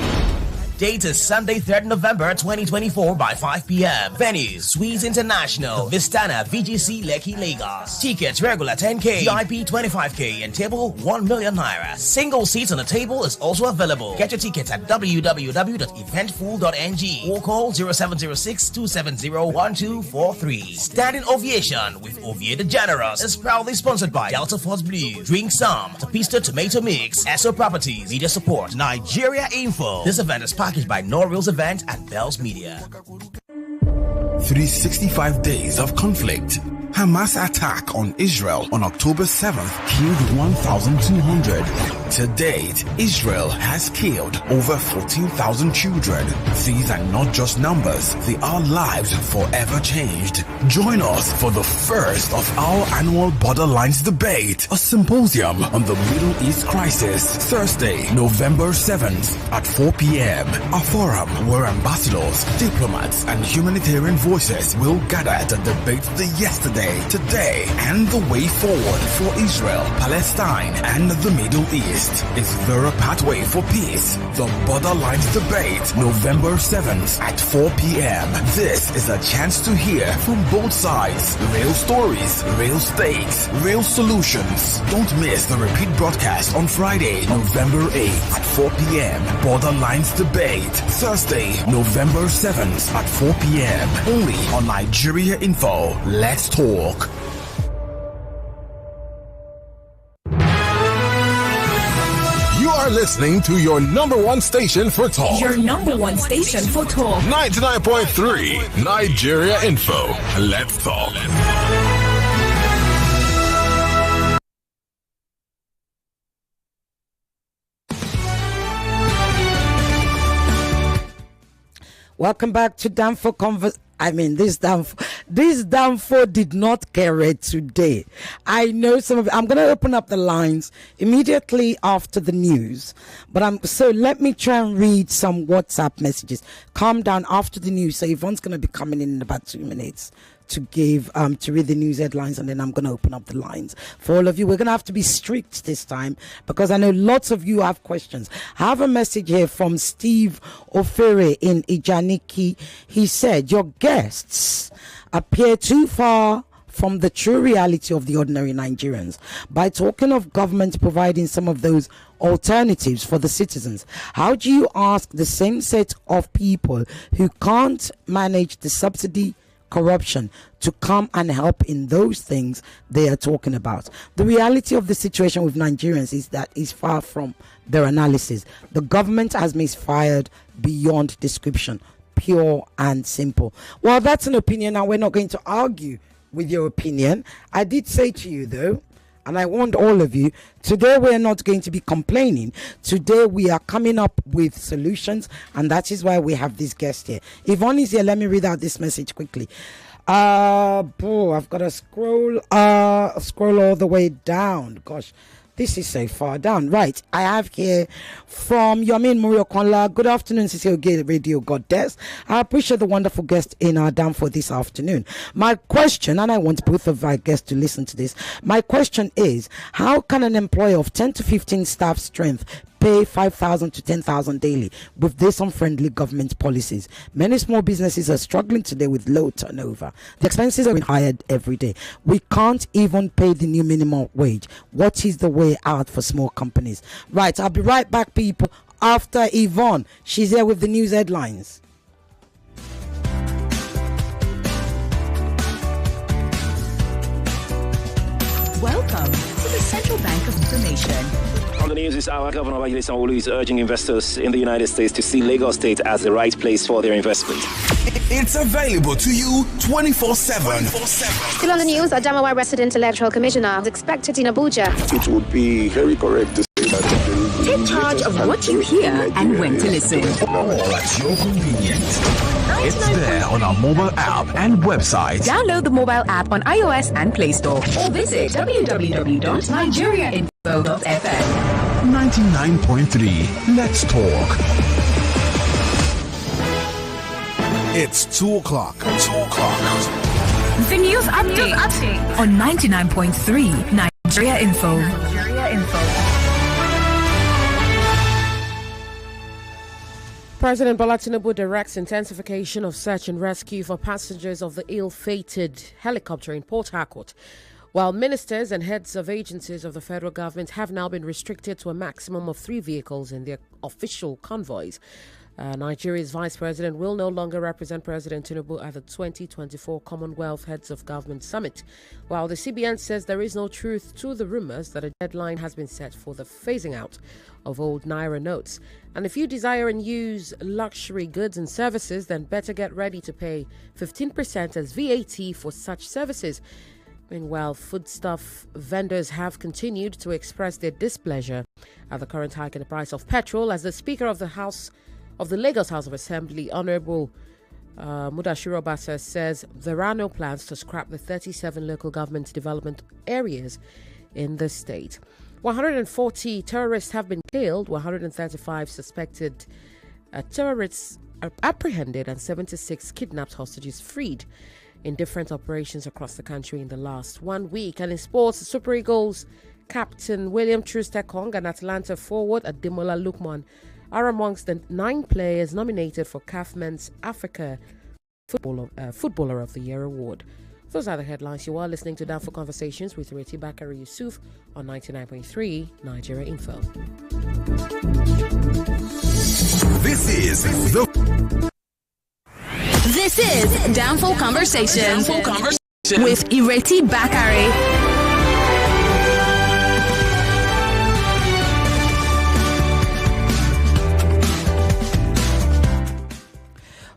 Date is Sunday, 3rd November 2024 by 5 p.m. Venues, Sweets International, Vistana, VGC, Lekki, Lagos. Tickets regular 10K, VIP 25K, and table 1 million naira. Single seats on the table is also available. Get your tickets at www.eventful.ng or call 0706-270-1243. Standing Ovation with Ovie the Generous is proudly sponsored by Delta Force Blue, Drink Some, Tapista Tomato Mix, Esso Properties, Media Support, Nigeria Info. This event is packaged by Norreal's Event and Bells Media. 365 days of conflict. Hamas attack on Israel on October 7th killed 1,200. To date, Israel has killed over 14,000 children. These are not just numbers, they are lives forever changed. Join us for the first of our annual Borderlines Debate, a symposium on the Middle East crisis, Thursday, November 7th at 4 p.m. A forum where ambassadors, diplomats, and humanitarian voices will gather to debate the yesterday, today, and the way forward for Israel, Palestine, and the Middle East. Is there a pathway for peace? The Borderlines Debate, November 7th at 4 p.m. This is a chance to hear from both sides. Real stories, real stakes, real solutions. Don't miss the repeat broadcast on Friday, November 8th at 4 p.m. Borderlines Debate, Thursday, November 7th at 4 p.m. Only on Nigeria Info. Let's talk. You are listening to your number one station for talk. Your number one station for talk. 99.3 Nigeria Info. Let's talk. Welcome back to Danfo Converse. This Danfo did not care it today. I know some of it. I'm going to open up the lines immediately after the news. So let me try and read some WhatsApp messages. Calm down after the news. So Yvonne's going to be coming in about 2 minutes to give to read the news headlines, and then I'm going to open up the lines for all of you. We're going to have to be strict this time because I know lots of you have questions. I have a message here from Steve Ofere in Ijaniki. He said, your guests appear too far from the true reality of the ordinary Nigerians by talking of government providing some of those alternatives for the citizens. How do you ask the same set of people who can't manage the subsidy corruption to come and help in those things they are talking about? The reality of the situation with Nigerians is that is far from their analysis. The government has misfired beyond description, pure and simple. Well, that's an opinion, and we're not going to argue with your opinion. I did say to you, though, And I warned all of you, today we're not going to be complaining. Today we are coming up with solutions, and that is why we have this guest here. Yvonne is here. Let me read out this message quickly. I've got to scroll all the way down. Gosh, this is so far down. Right, I have here from Yomin Muriokonla. Good afternoon, Cecile Gay Radio Goddess. I appreciate the wonderful guest in our dam for this afternoon. My question, and I want both of our guests to listen to this. My question is, how can an employer of 10 to 15 staff strength pay 5,000 to 10,000 daily with this unfriendly government policies? Many small businesses are struggling today with low turnover. The expenses are being hired every day. We can't even pay the new minimum wage. What is the way out for small companies? Right, I'll be right back, people, after Yvonne. She's here with the news headlines. Welcome to the Central Bank of Information. On the news this hour, Governor Babangida is urging investors in the United States to see Lagos State as the right place for their investment. It's available to you 24/7. Still on the news, Adamawa Resident Electoral Commissioner is expected in Abuja. It would be very correct to say that Take charge of what you hear and when to listen. All at your convenience. It's there on our mobile app and website. Download the mobile app on iOS and Play Store or visit www.nigeriainfo.fm. 99.3. Let's talk. It's 2 o'clock. 2 o'clock. The news update on 99.3 Nigeria Info. President Bola Tinubu directs intensification of search and rescue for passengers of the ill-fated helicopter in Port Harcourt, while ministers and heads of agencies of the federal government have now been restricted to a maximum of 3 vehicles in their official convoys. Nigeria's Vice President will no longer represent President Tinubu at the 2024 Commonwealth Heads of Government Summit, while the CBN says there is no truth to the rumors that a deadline has been set for the phasing out of old Naira notes. And if you desire and use luxury goods and services, then better get ready to pay 15% as VAT for such services. Meanwhile, foodstuff vendors have continued to express their displeasure at the current hike in the price of petrol, as the Speaker of the Lagos House of Assembly, Honorable Mudashiru Obasa, says there are no plans to scrap the 37 local government development areas in the state. 140 terrorists have been killed, 135 suspected terrorists are apprehended, and 76 kidnapped hostages freed in different operations across the country in the last 1 week. And in sports, the Super Eagles captain William Troost-Ekong and Atlanta forward Ademola Lookman are amongst the 9 players nominated for CAF Men's Africa Footballer of the Year award. Those are the headlines. You are listening to Down for Conversations with Ireti Bakare-Yusuf on 99.3 Nigeria Info. This is Down for Conversations with Ireti Bakare.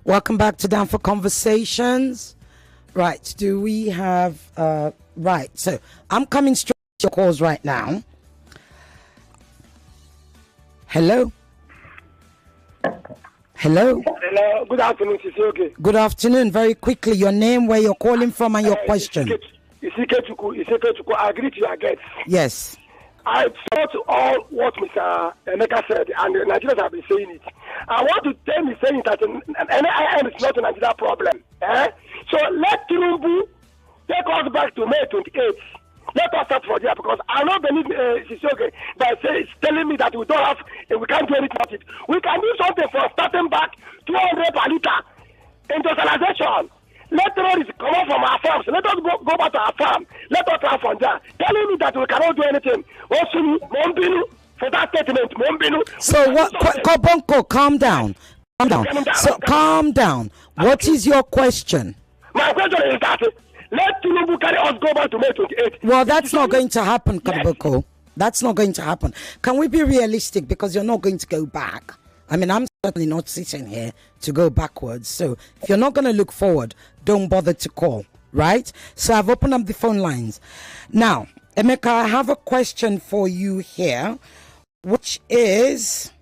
Welcome back to Down for Conversations. Right, do we have... right, so I'm coming straight to your calls right now. Hello? Hello? Hello, good afternoon, Sisoke. Good afternoon. Very quickly, your name, where you're calling from, and your question. Isikechuku, I agree to your guest. Yes. I thought all what Mr. Emeka said, and the Nigerians have been saying it. I want to tell me saying that NIM is not a Nigeria problem. So let Tinubu take us back to May 28th. Let us start from there, because I don't believe Sisoke by it's telling me that we don't have, we can't do anything about it. We can do something for starting back 200 per liter industrialization. Let terrorists come out from our farms. Let us go back to our farm. Let us start from there. Telling me that we cannot do anything. For that statement, so what? Kobonko, calm down. Calm down. What is your question? My question is that let Tinubu carry us go back to May 28th. Well, that's not going to happen, Kobonko. That's not going to happen. Can we be realistic? Because you're not going to go back. I mean, I'm certainly not sitting here to go backwards. So if you're not going to look forward, don't bother to call, right? So I've opened up the phone lines. Now, Emeka, I have a question for you here, which is,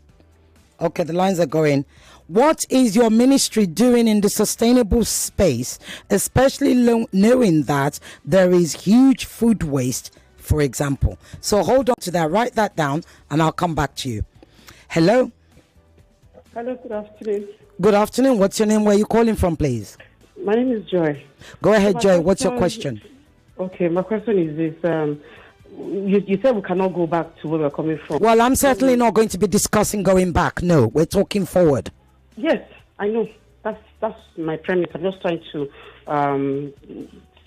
okay, the lines are going. What is your ministry doing in the sustainable space, especially knowing that there is huge food waste, for example? So hold on to that, write that down, and I'll come back to you. Hello? Hello, good afternoon. Good afternoon. What's your name? Where are you calling from, please? My name is Joy. Go ahead, Joy. What's your question? Okay, my question is this. You said we cannot go back to where we're coming from. Well, I'm certainly not going to be discussing going back. No, we're talking forward. Yes, I know. That's my premise. I'm just trying to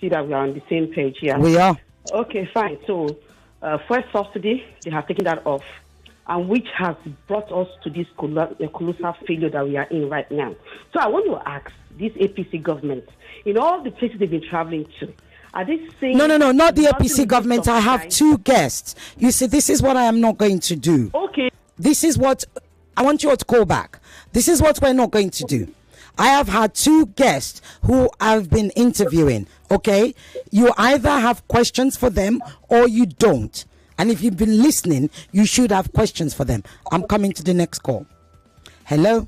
see that we are on the same page here. We are. Okay, fine. So, first subsidy, they have taken that off, and which has brought us to this colossal failure that we are in right now. So I want to ask this APC government, in all the places they've been traveling to, are they saying... No, not the APC government. I have two guests. You see, this is what I am not going to do. Okay. This is what... I want you all to call back. This is what we're not going to do. I have had two guests who I've been interviewing, okay? You either have questions for them or you don't. And if you've been listening, you should have questions for them. I'm coming to the next call. Hello?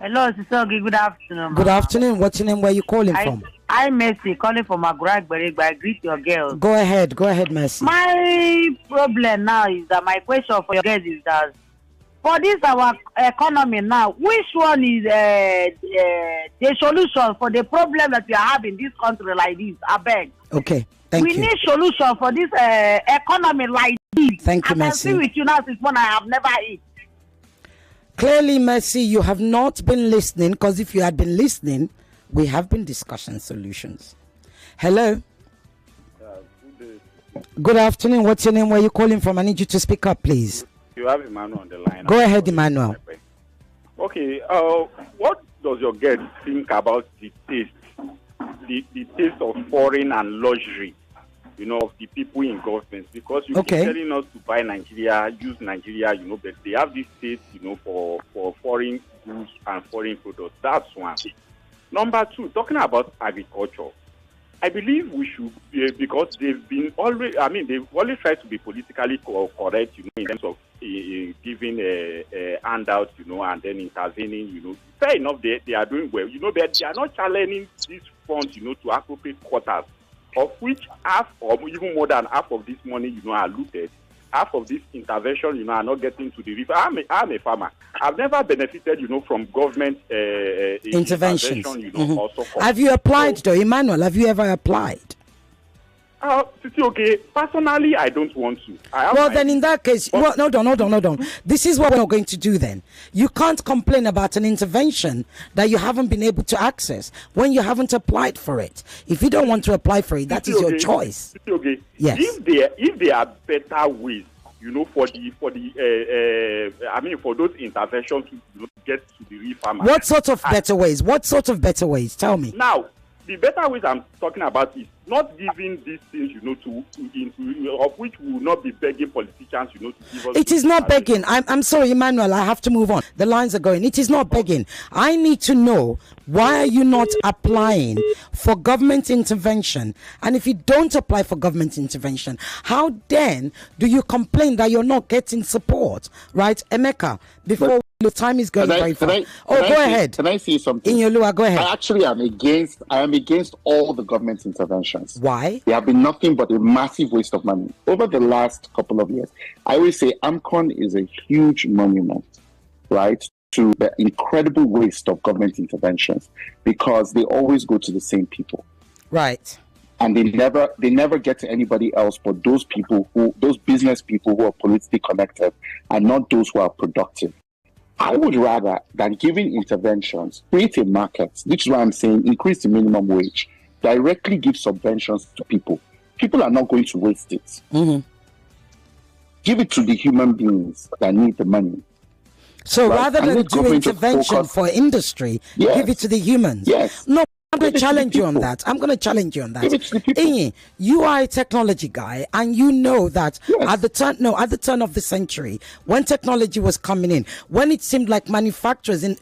Hello, Sister. Good afternoon. Good afternoon. What's your name? Where are you calling from? I'm Mercy, calling from Agura, but I greet your girls. Go ahead, Mercy. My problem now is that my question for your girls is that for this our economy now, which one is the solution for the problem that we are having in this country like this? I beg. Okay, thank you. We need solution for this economy like this. Thank you, Mercy. I can see with you now since one I have never eaten. Clearly, Mercy, you have not been listening, because if you had been listening, we have been discussing solutions. Hello? Good afternoon. What's your name? Where are you calling from? I need you to speak up, please. You have Emmanuel on the line. Go ahead, Emmanuel. Okay, what does your guest think about the taste of foreign and luxury, of the people in government? Because you keep telling us to buy Nigeria, use Nigeria, but they have this taste, for foreign goods and foreign products. That's one. Number two, talking about agriculture, I believe we should, because they've always tried to be politically correct, in terms of giving a handout, and then intervening, Fair enough, they are doing well, but they are not challenging these funds, to appropriate quotas, of which half or even more than half of this money, are looted. Half of this intervention, are not getting to the river. I'm a farmer. I've never benefited, from government interventions. Also have you applied, though, Emmanuel? Have you ever applied? Okay. Personally, I don't want to. Then in that case, hold on. This is what we're going to do then. You can't complain about an intervention that you haven't been able to access when you haven't applied for it. If you don't want to apply for it, that is your choice. Okay. Yes. If there are better ways, for those interventions to get to the real farmer. What sort of better ways? Tell me. Now, the better ways I'm talking about is not giving these things, of which we will not be begging politicians, to give us. It is not begging. I'm sorry, Emmanuel, I have to move on. The lines are going. It is not begging. I need to know, why are you not applying for government intervention? And if you don't apply for government intervention, how then do you complain that you're not getting support? Right, Emeka, before the time is going very fast. Go ahead. Can I say something? Inyolua, go ahead. I am against all the government interventions. Why? They have been nothing but a massive waste of money. Over the last couple of years, I always say AMCON is a huge monument, right, to the incredible waste of government interventions, because they always go to the same people. Right. And they never get to anybody else but those business people who are politically connected, and not those who are productive. I would rather than giving interventions, create a market, which is why I'm saying increase the minimum wage, directly give subventions to people. People are not going to waste it. Mm-hmm. Give it to the human beings that need the money. So rather than do intervention for industry, give it to the humans. Yes. No, I'm going to challenge you on that. Iyin, you are a technology guy, and you know that at the turn of the century, when technology was coming in, when it seemed like manufacturers in,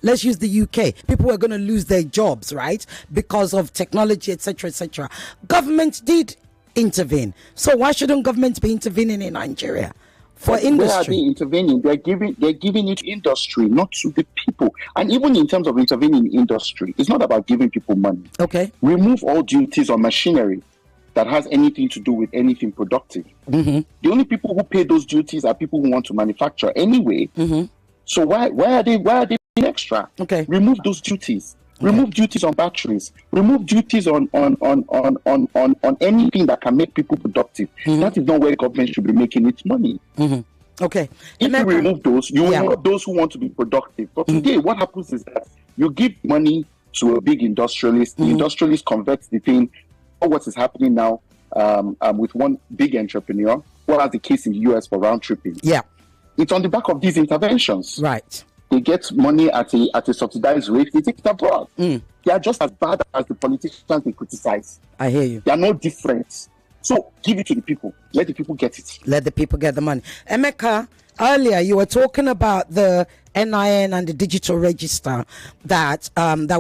let's use the UK, people were going to lose their jobs, right, because of technology, etc., etc. Government did intervene. So why shouldn't government be intervening in Nigeria for industry? Where are they intervening? They're giving it to industry, not to the people. And even in terms of intervening in industry, it's not about giving people money. Okay. Remove all duties on machinery that has anything to do with anything productive. Mm-hmm. The only people who pay those duties are people who want to manufacture anyway. Mm-hmm. So why are they paying extra? Okay. Remove those duties. Remove duties on batteries. Remove duties on anything that can make people productive. That is not where government should be making its money. Okay. If you remove those, you will have those who want to be productive. But today, what happens is that you give money to a big industrialist. The industrialist converts the thing. What is happening now with one big entrepreneur, what was the case in the US for round tripping? Yeah. It's on the back of these interventions. Right. They get money at a subsidized rate. They take it abroad. They are just as bad as the politicians they criticize. I hear you. They are no different. So give it to the people. Let the people get it. Let the people get the money. Emeka, earlier you were talking about the NIN and the digital register that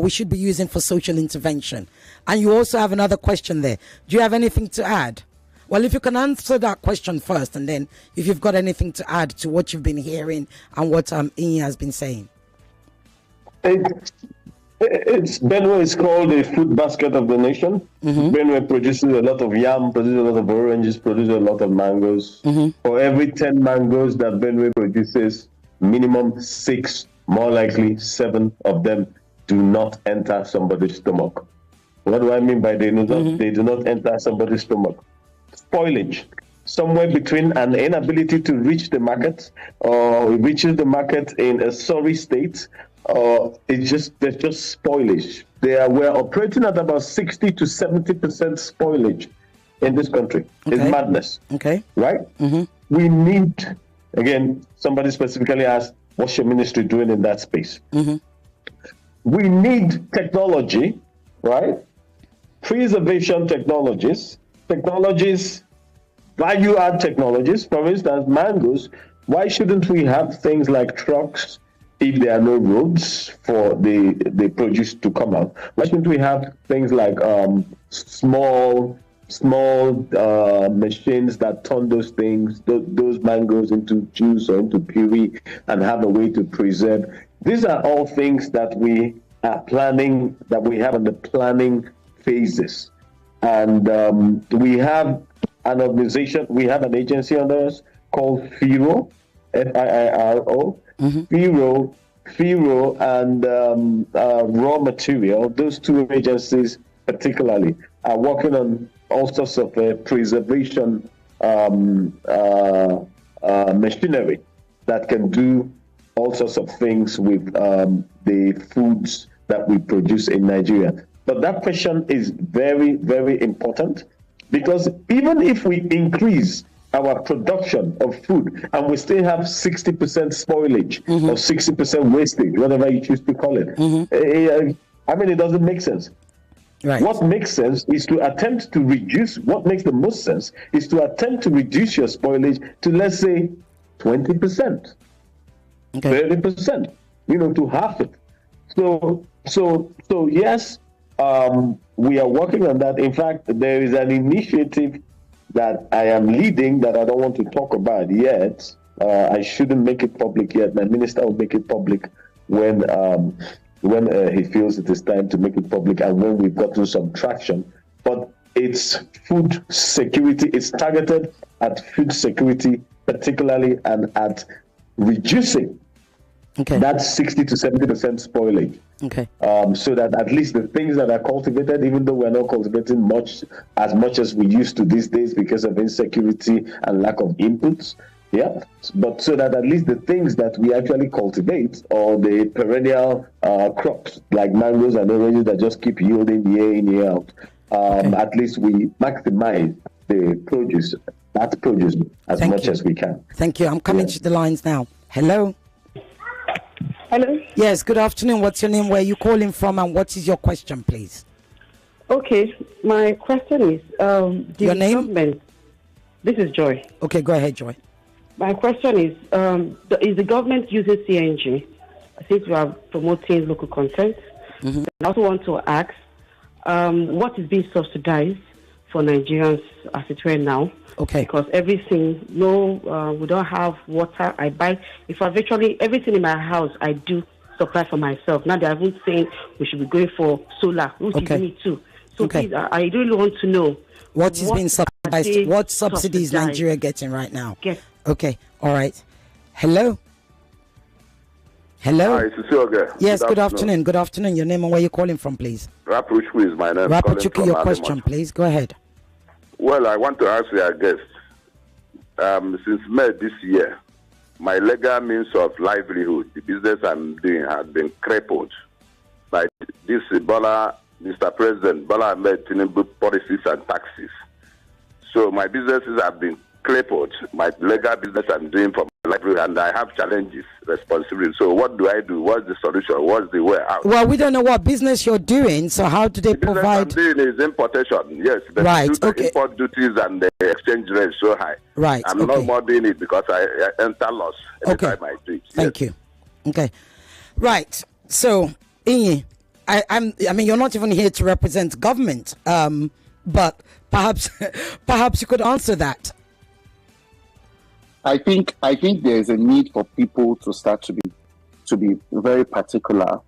we should be using for social intervention. And you also have another question there. Do you have anything to add? Well, if you can answer that question first, and then if you've got anything to add to what you've been hearing and what Iyin has been saying. It's Benue is called a food basket of the nation. Benue produces a lot of yam, produces a lot of oranges, produces a lot of mangoes. For every 10 mangoes that Benue produces, minimum 6, more likely 7 of them do not enter somebody's stomach. What do I mean by they do not enter somebody's stomach? Spoilage. Somewhere between an inability to reach the market or reaches the market in a sorry state, there's just spoilage. We're operating at about 60 to 70% spoilage in this country. Okay. It's madness. Okay. Right? We need, again, somebody specifically asked, what's your ministry doing in that space? We need technology, right? Preservation technologies, value-add technologies. For instance, mangoes. Why shouldn't we have things like trucks if there are no roads for the produce to come out? Why shouldn't we have things like small machines that turn those mangoes into juice or into puree and have a way to preserve? These are all things that we are planning, that we have in the planning phases. And we have an organization, we have an agency under us called FIRO, FIRO, FIRO and Raw Material. Those two agencies particularly are working on all sorts of preservation machinery that can do all sorts of things with the foods that we produce in Nigeria. But that question is very, very important, because even if we increase our production of food and we still have 60% spoilage or 60% wastage, whatever you choose to call it, I mean, it doesn't make sense. Right. What makes sense is to attempt to reduce, what makes the most sense is to attempt to reduce your spoilage to, let's say, 20%, 30%, to half it. So yes, we are working on that. In fact, there is an initiative that I am leading that I don't want to talk about yet. I shouldn't make it public yet. My minister will make it public when he feels it is time to make it public and when we've gotten some traction. But it's food security. It's targeted at food security particularly, and at reducing that 60 to 70% spoilage. So that at least the things that are cultivated, even though we're not cultivating as much as we used to these days because of insecurity and lack of inputs, but so that at least the things that we actually cultivate, or the perennial crops like mangoes and oranges that just keep yielding year in, year out, at least we maximize the produce as much as we can. Thank you. I'm coming to the lines now. Hello. Hello. Yes, good afternoon. What's your name? Where are you calling from? And what is your question, please? Okay, my question is... your name? This is Joy. Okay, go ahead, Joy. My question is the government using CNG? Since we are promoting local content, I also want to ask, what is being subsidized for Nigerians as it were now. Okay. Because everything, we don't have water. I buy, virtually everything in my house, I do supply for myself. Now they are even saying we should be going for solar, which is me too. So please, I really want to know what is being subsidized. What subsidies is Nigeria getting right now? Yes. Okay. All right. Hello. Hi, Cecilia. Yes, good afternoon. Good afternoon. Your name and where you're calling from, please. Rapuchu is my name. Rapuchu, your question, please. Go ahead. Well, I want to ask your guest. Since May this year, my legal means of livelihood, the business I'm doing, has been crippled by this Mr. President Bola Ahmed Tinubu policies and taxes. So my businesses have been crippled. My legal business I'm doing for my livelihood, and I have challenges, responsibilities. So what do I do? What's the solution? What's the way out? Well, we don't know what business you're doing, so how do they provide? The business I'm doing is importation, yes. But right, the import duties and the exchange rate is so high. Right, I'm no more doing it because I enter loss every time I do it. Thank you. Okay. Right. So, Iyin, I mean, you're not even here to represent government, but perhaps you could answer that. I think there is a need for people to start to be very particular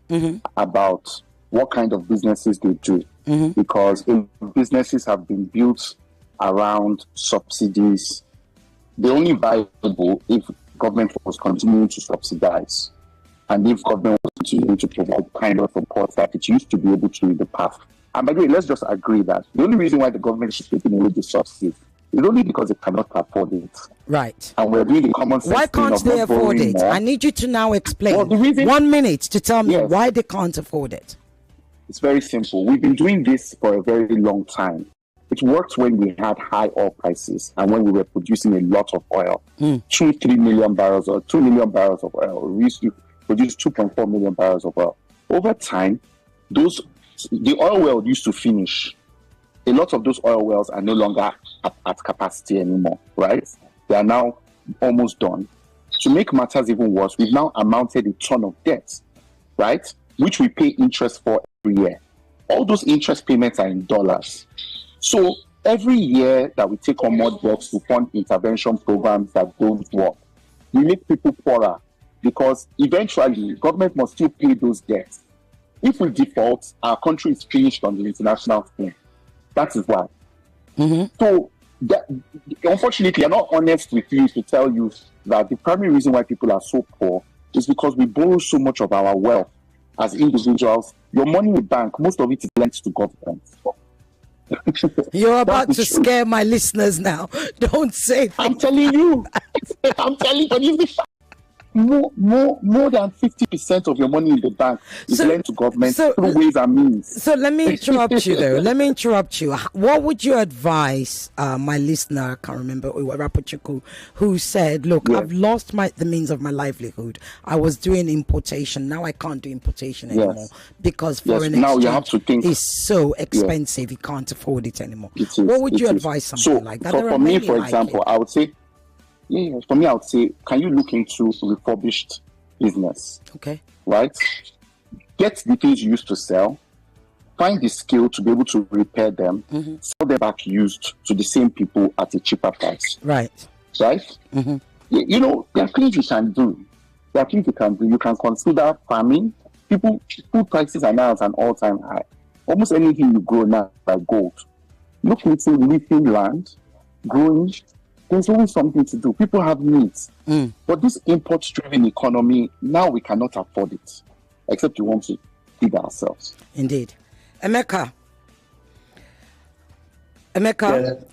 about what kind of businesses they do, because if businesses have been built around subsidies, they're only viable if government was continuing to subsidize, and if government was continuing to provide kind of support that it used to be able to in the past. And by the way, let's just agree that the only reason why the government is taking away the subsidies is only because it cannot afford it. Right. And we're doing the common sense. Why can't they afford it? More. I need you to now explain. Well, the reason, 1 minute to tell me why they can't afford it. It's very simple. We've been doing this for a very long time. It worked when we had high oil prices and when we were producing a lot of oil. 2-3 million barrels or 2 million barrels of oil. We used to produce 2.4 million barrels of oil. Over time, the oil well used to finish. A lot of those oil wells are no longer at capacity anymore, right? They are now almost done. To make matters even worse, we've now amounted a ton of debt, right? Which we pay interest for every year. All those interest payments are in dollars. So every year that we take on more debts to fund intervention programs that don't work, we make people poorer because eventually government must still pay those debts. If we default, our country is finished on the international scene. That is why. So, unfortunately, I'm not honest with you to tell you that the primary reason why people are so poor is because we borrow so much of our wealth as individuals. Your money in the bank, most of it is lent to government. You're about to scare my listeners now. Don't say that. I'm telling you. I'm telling you. More than 50% of your money in the bank is lent to government through ways and means. So let me interrupt you, though. Let me interrupt you. What would you advise my listener, I can't remember, Rapuchuku, who said, look, I've lost the means of my livelihood. I was doing importation. Now I can't do importation anymore because foreign exchange is so expensive. You can't afford it anymore. What would you advise something like that? For me, for example, I would say, for me, I would say, can you look into refurbished business? Okay. Right? Get the things you used to sell, find the skill to be able to repair them, sell them back used to the same people at a cheaper price. Right. Right? You know, there are things you can do. You can consider farming. Food prices are now at an all-time high. Almost anything you grow now like gold. Look into leasing land, growing. There's always something to do. People have needs. But this import-driven economy, now we cannot afford it. Except we want to feed ourselves. Indeed. Emeka.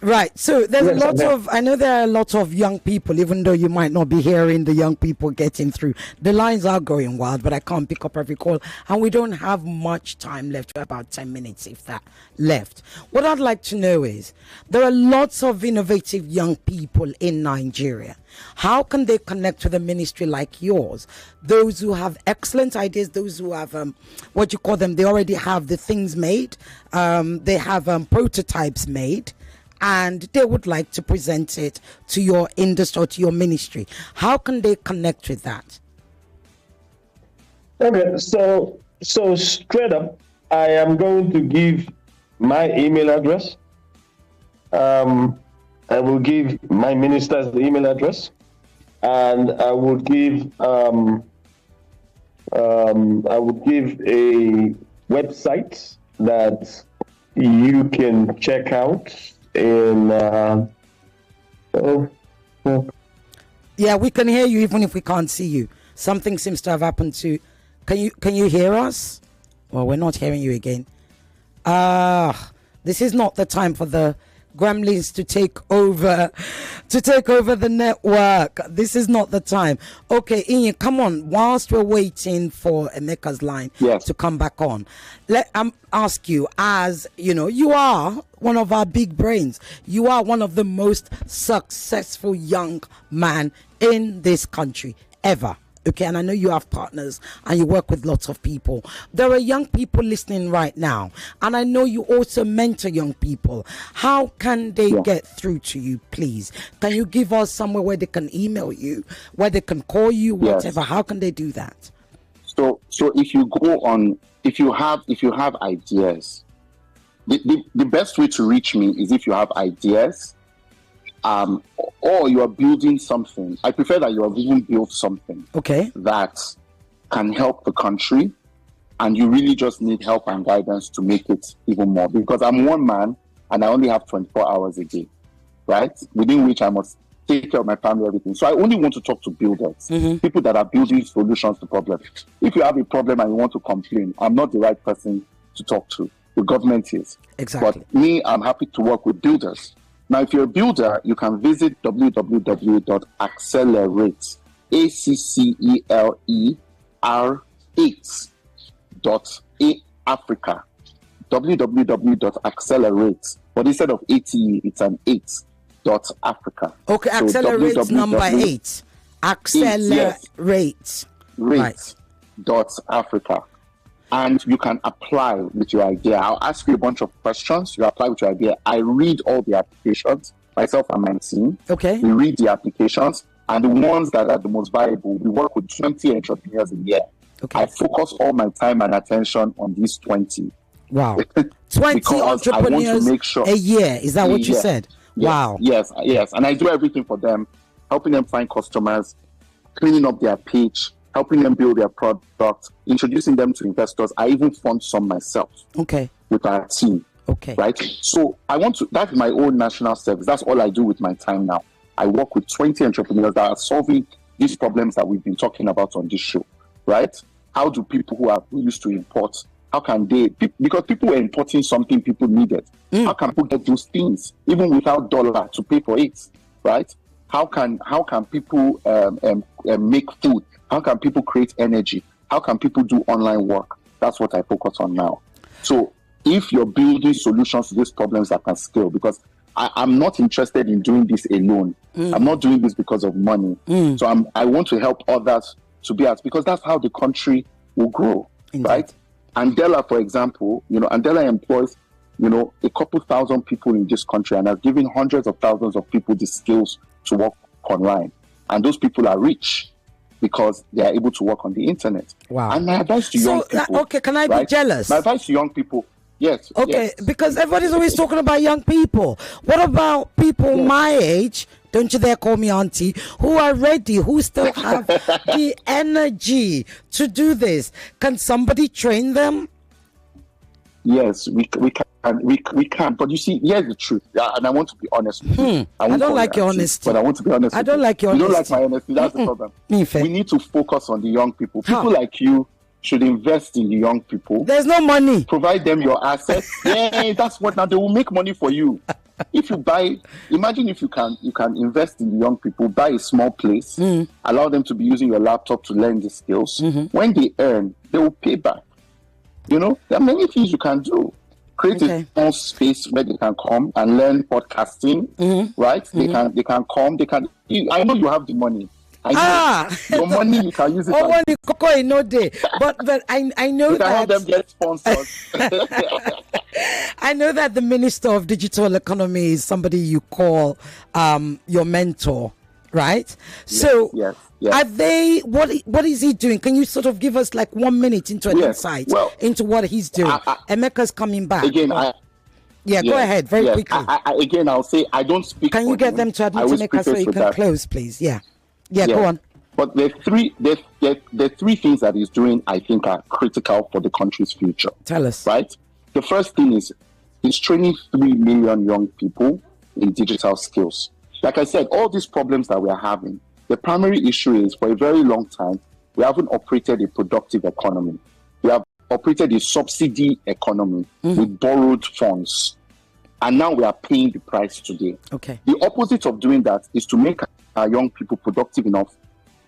Right. So there's I know there are a lot of young people, even though you might not be hearing the young people getting through. The lines are going wild, but I can't pick up every call. And we don't have much time left, about 10 minutes, if that left. What I'd like to know is, there are lots of innovative young people in Nigeria. How can they connect with a ministry like yours? Those who have excellent ideas, those who have, they already have the things made. They have prototypes made, and they would like to present it to your industry or to your ministry. How can they connect with that? Okay, so straight up, I am going to give my email address. I will give my minister's email address, and I will give a website that you can check out in. Yeah, we can hear you even if we can't see you. Something seems to have happened to. Can you hear us? Well, we're not hearing you again. This is not the time for the gremlins to take over the network. This is not the time. Okay, Iyin, come on. Whilst we're waiting for Emeka's line to come back on, let ask you, as you know, you are one of our big brains. You are one of the most successful young man in this country ever. Okay, and I know you have partners and you work with lots of people. There are young people listening right now, and I know you also mentor young people. How can they get through to you, please? Can you give us somewhere where they can email you, where they can call you, whatever? How can they do that? So if you go on, if you have ideas, the best way to reach me is if you have ideas, or you are building something. I prefer that you have even built something that can help the country, and you really just need help and guidance to make it even more. Because I'm one man and I only have 24 hours a day, right? Within which I must take care of my family, everything. So I only want to talk to builders, people that are building solutions to problems. If you have a problem and you want to complain, I'm not the right person to talk to. The government is. Exactly. But me, I'm happy to work with builders. Now, if you're a builder, you can visit www.accelerate, ACCELER8.africa, www.accelerate, but instead of ATE, it's an 8.africa. Okay, so accelerate number 8. Accelerate. Africa. And you can apply with your idea. I'll ask you a bunch of questions. You apply with your idea. I read all the applications, myself and my team. Okay. We read the applications, and the ones that are the most valuable, we work with 20 entrepreneurs a year. Okay. I focus all my time and attention on these 20. Wow. 20 entrepreneurs a year. Is that what you said? Yes. Wow. Yes. And I do everything for them, helping them find customers, cleaning up their page, helping them build their product, introducing them to investors. I even fund some myself. Okay. With our team. Okay. Right? So that's my own national service. That's all I do with my time now. I work with 20 entrepreneurs that are solving these problems that we've been talking about on this show. Right? How do people who used to import, how can they, because people were importing something people needed. How can people get those things, even without dollar, to pay for it? Right? How can people make food? How can people create energy? How can people do online work? That's what I focus on now. So if you're building solutions to these problems that can scale, because I'm not interested in doing this alone. I'm not doing this because of money. So I want to help others to be out, because that's how the country will grow. Indeed. Right? Andela, for example, Andela employs, a couple thousand people in this country, and has given hundreds of thousands of people the skills to work online. And those people are rich because they are able to work on the internet. Wow. And my advice to young people... okay, can I be jealous? My advice to young people... Yes. Okay, yes. Because everybody's always talking about young people. What about people my age, don't you dare call me auntie, who are ready, who still have the energy to do this? Can somebody train them? Yes, we can. But you see, here's the truth, and I want to be honest with you. I don't like your honesty. But I want to be honest. I don't like your honesty. You don't like my honesty. That's the problem. We need to focus on the young people. People like you should invest in the young people. There's no money. Provide them your assets. Yeah, that's what. Now they will make money for you. If you imagine if you can invest in the young people, buy a small place, allow them to be using your laptop to learn the skills. When they earn, they will pay back. There are many things you can do. Create a small space where they can come and learn podcasting, right? They can come. I know you have the money. Your money, you can use it. Oh, money, cocoa, no day. But I know that. Help them get sponsors. I know that the Minister of Digital Economy is somebody you call your mentor, right? Yes, so yes. Are they? What is he doing? Can you sort of give us like 1 minute into an insight into what he's doing? Emeka's coming back. Again, Yeah, go ahead, very quickly. Again, I'll say I don't speak. Can you get them to admit Emeka so you can close, please? Yeah, go on. But the three things that he's doing, I think, are critical for the country's future. Tell us. Right? The first thing is he's training 3 million young people in digital skills. Like I said, all these problems that we are having, the primary issue is for a very long time, we haven't operated a productive economy. We have operated a subsidy economy with borrowed funds. And now we are paying the price today. Okay. The opposite of doing that is to make our young people productive enough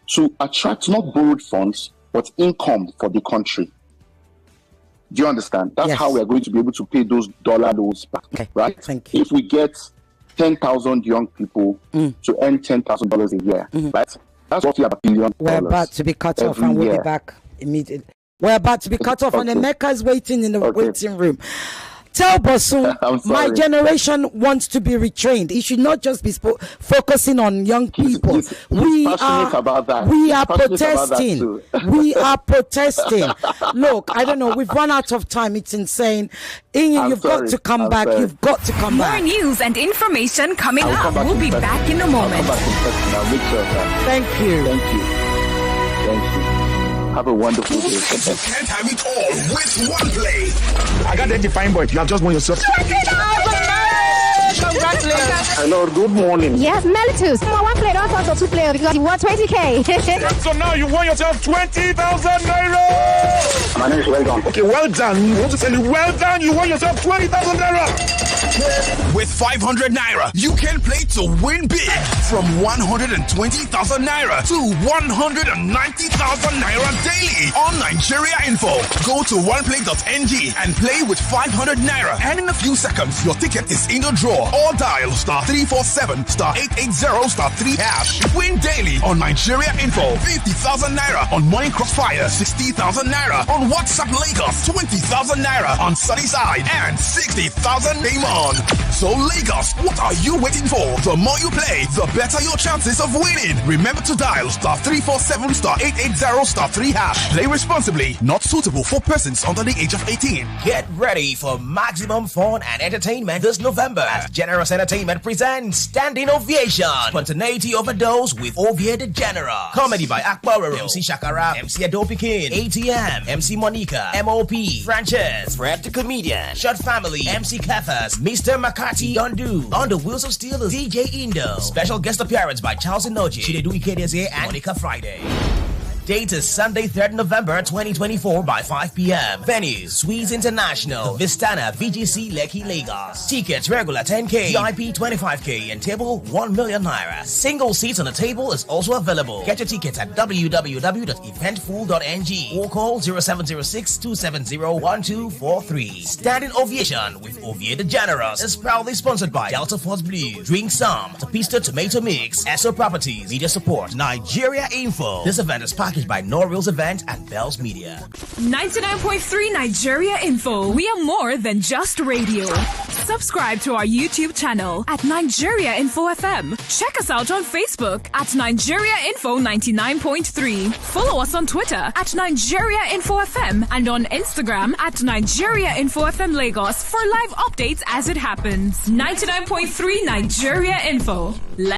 to attract not borrowed funds, but income for the country. Do you understand? That's how we are going to be able to pay those dollar loans back. Okay. Right? Thank you. If we get 10,000 young people to earn $10,000 a year, right? That's roughly $1 billion. We're about to be cut off and we'll be back immediately. We're about to be cut off and Emeka is waiting in the waiting room. Tell Bosun, my generation wants to be retrained. It should not just be focusing on young people. He's passionate about that. We are protesting. We are protesting. Look, I don't know. We've run out of time. It's insane. Iyin, you've got to come back. You've got to come back. More news and information coming up. We'll be back in a moment. Thank you. Thank you. Thank you. Have a wonderful day. You can't have it all with one play. I got the defined point. You have just won yourself. Congratulations. Hello, good morning. Yes, Melitus. One player, don't talk to 2 players because you won 20K. So now you won yourself 20,000 naira. My name is Well Done. Okay, well done. You want to tell you, well done. You won yourself 20,000 naira. With 500 naira, you can play to win big. From 120,000 naira to 190,000 naira daily on Nigeria Info. Go to oneplay.ng and play with 500 naira. And in a few seconds, your ticket is in the draw. Or dial *347 *880 *3 hash. Win daily on Nigeria Info. 50,000 naira on Money Crossfire. 60,000 naira on WhatsApp Lagos. 20,000 naira on Sunnyside. And 60,000 Paymon. So Lagos, what are you waiting for? The more you play, the better your chances of winning. Remember to dial *347 *880 *3 hash. Play responsibly. Not suitable for persons under the age of 18. Get ready for maximum fun and entertainment this November as Generous Entertainment presents Standing Ovation. Spontaneity overdose with Ovie the General. Comedy by Akbararo, MC Shakara, MC Adopikin, ATM, MC Monica, MOP, Frances, Fred the Comedian, Short Family, MC Clefers, Mr. McCarthy, Undo, On the Wheels of Steel is DJ Indo. Special guest appearance by Charles Inoji, Chinedu Ikedeze, and Monica Friday. Date is Sunday, 3rd November 2024 by 5 p.m. Venue, Sweets International, Vistana, VGC, Lekki, Lagos. Tickets regular 10K, VIP 25K, and table 1 million naira. Single seats on the table is also available. Get your tickets at www.eventful.ng or call 0706-270-1243. Standing Ovation with Ovie the Generous is proudly sponsored by Delta Force Blue, Drink Some, Tapista Tomato Mix, Esso Properties, Media Support, Nigeria Info. This event is packaged by Norreal's Event and Bell's Media. 99.3 Nigeria Info. We are more than just radio. Subscribe to our YouTube channel at Nigeria Info FM. Check us out on Facebook at Nigeria Info 99.3. Follow us on Twitter at Nigeria Info FM and on Instagram at Nigeria Info FM Lagos for live updates as it happens. 99.3 Nigeria Info.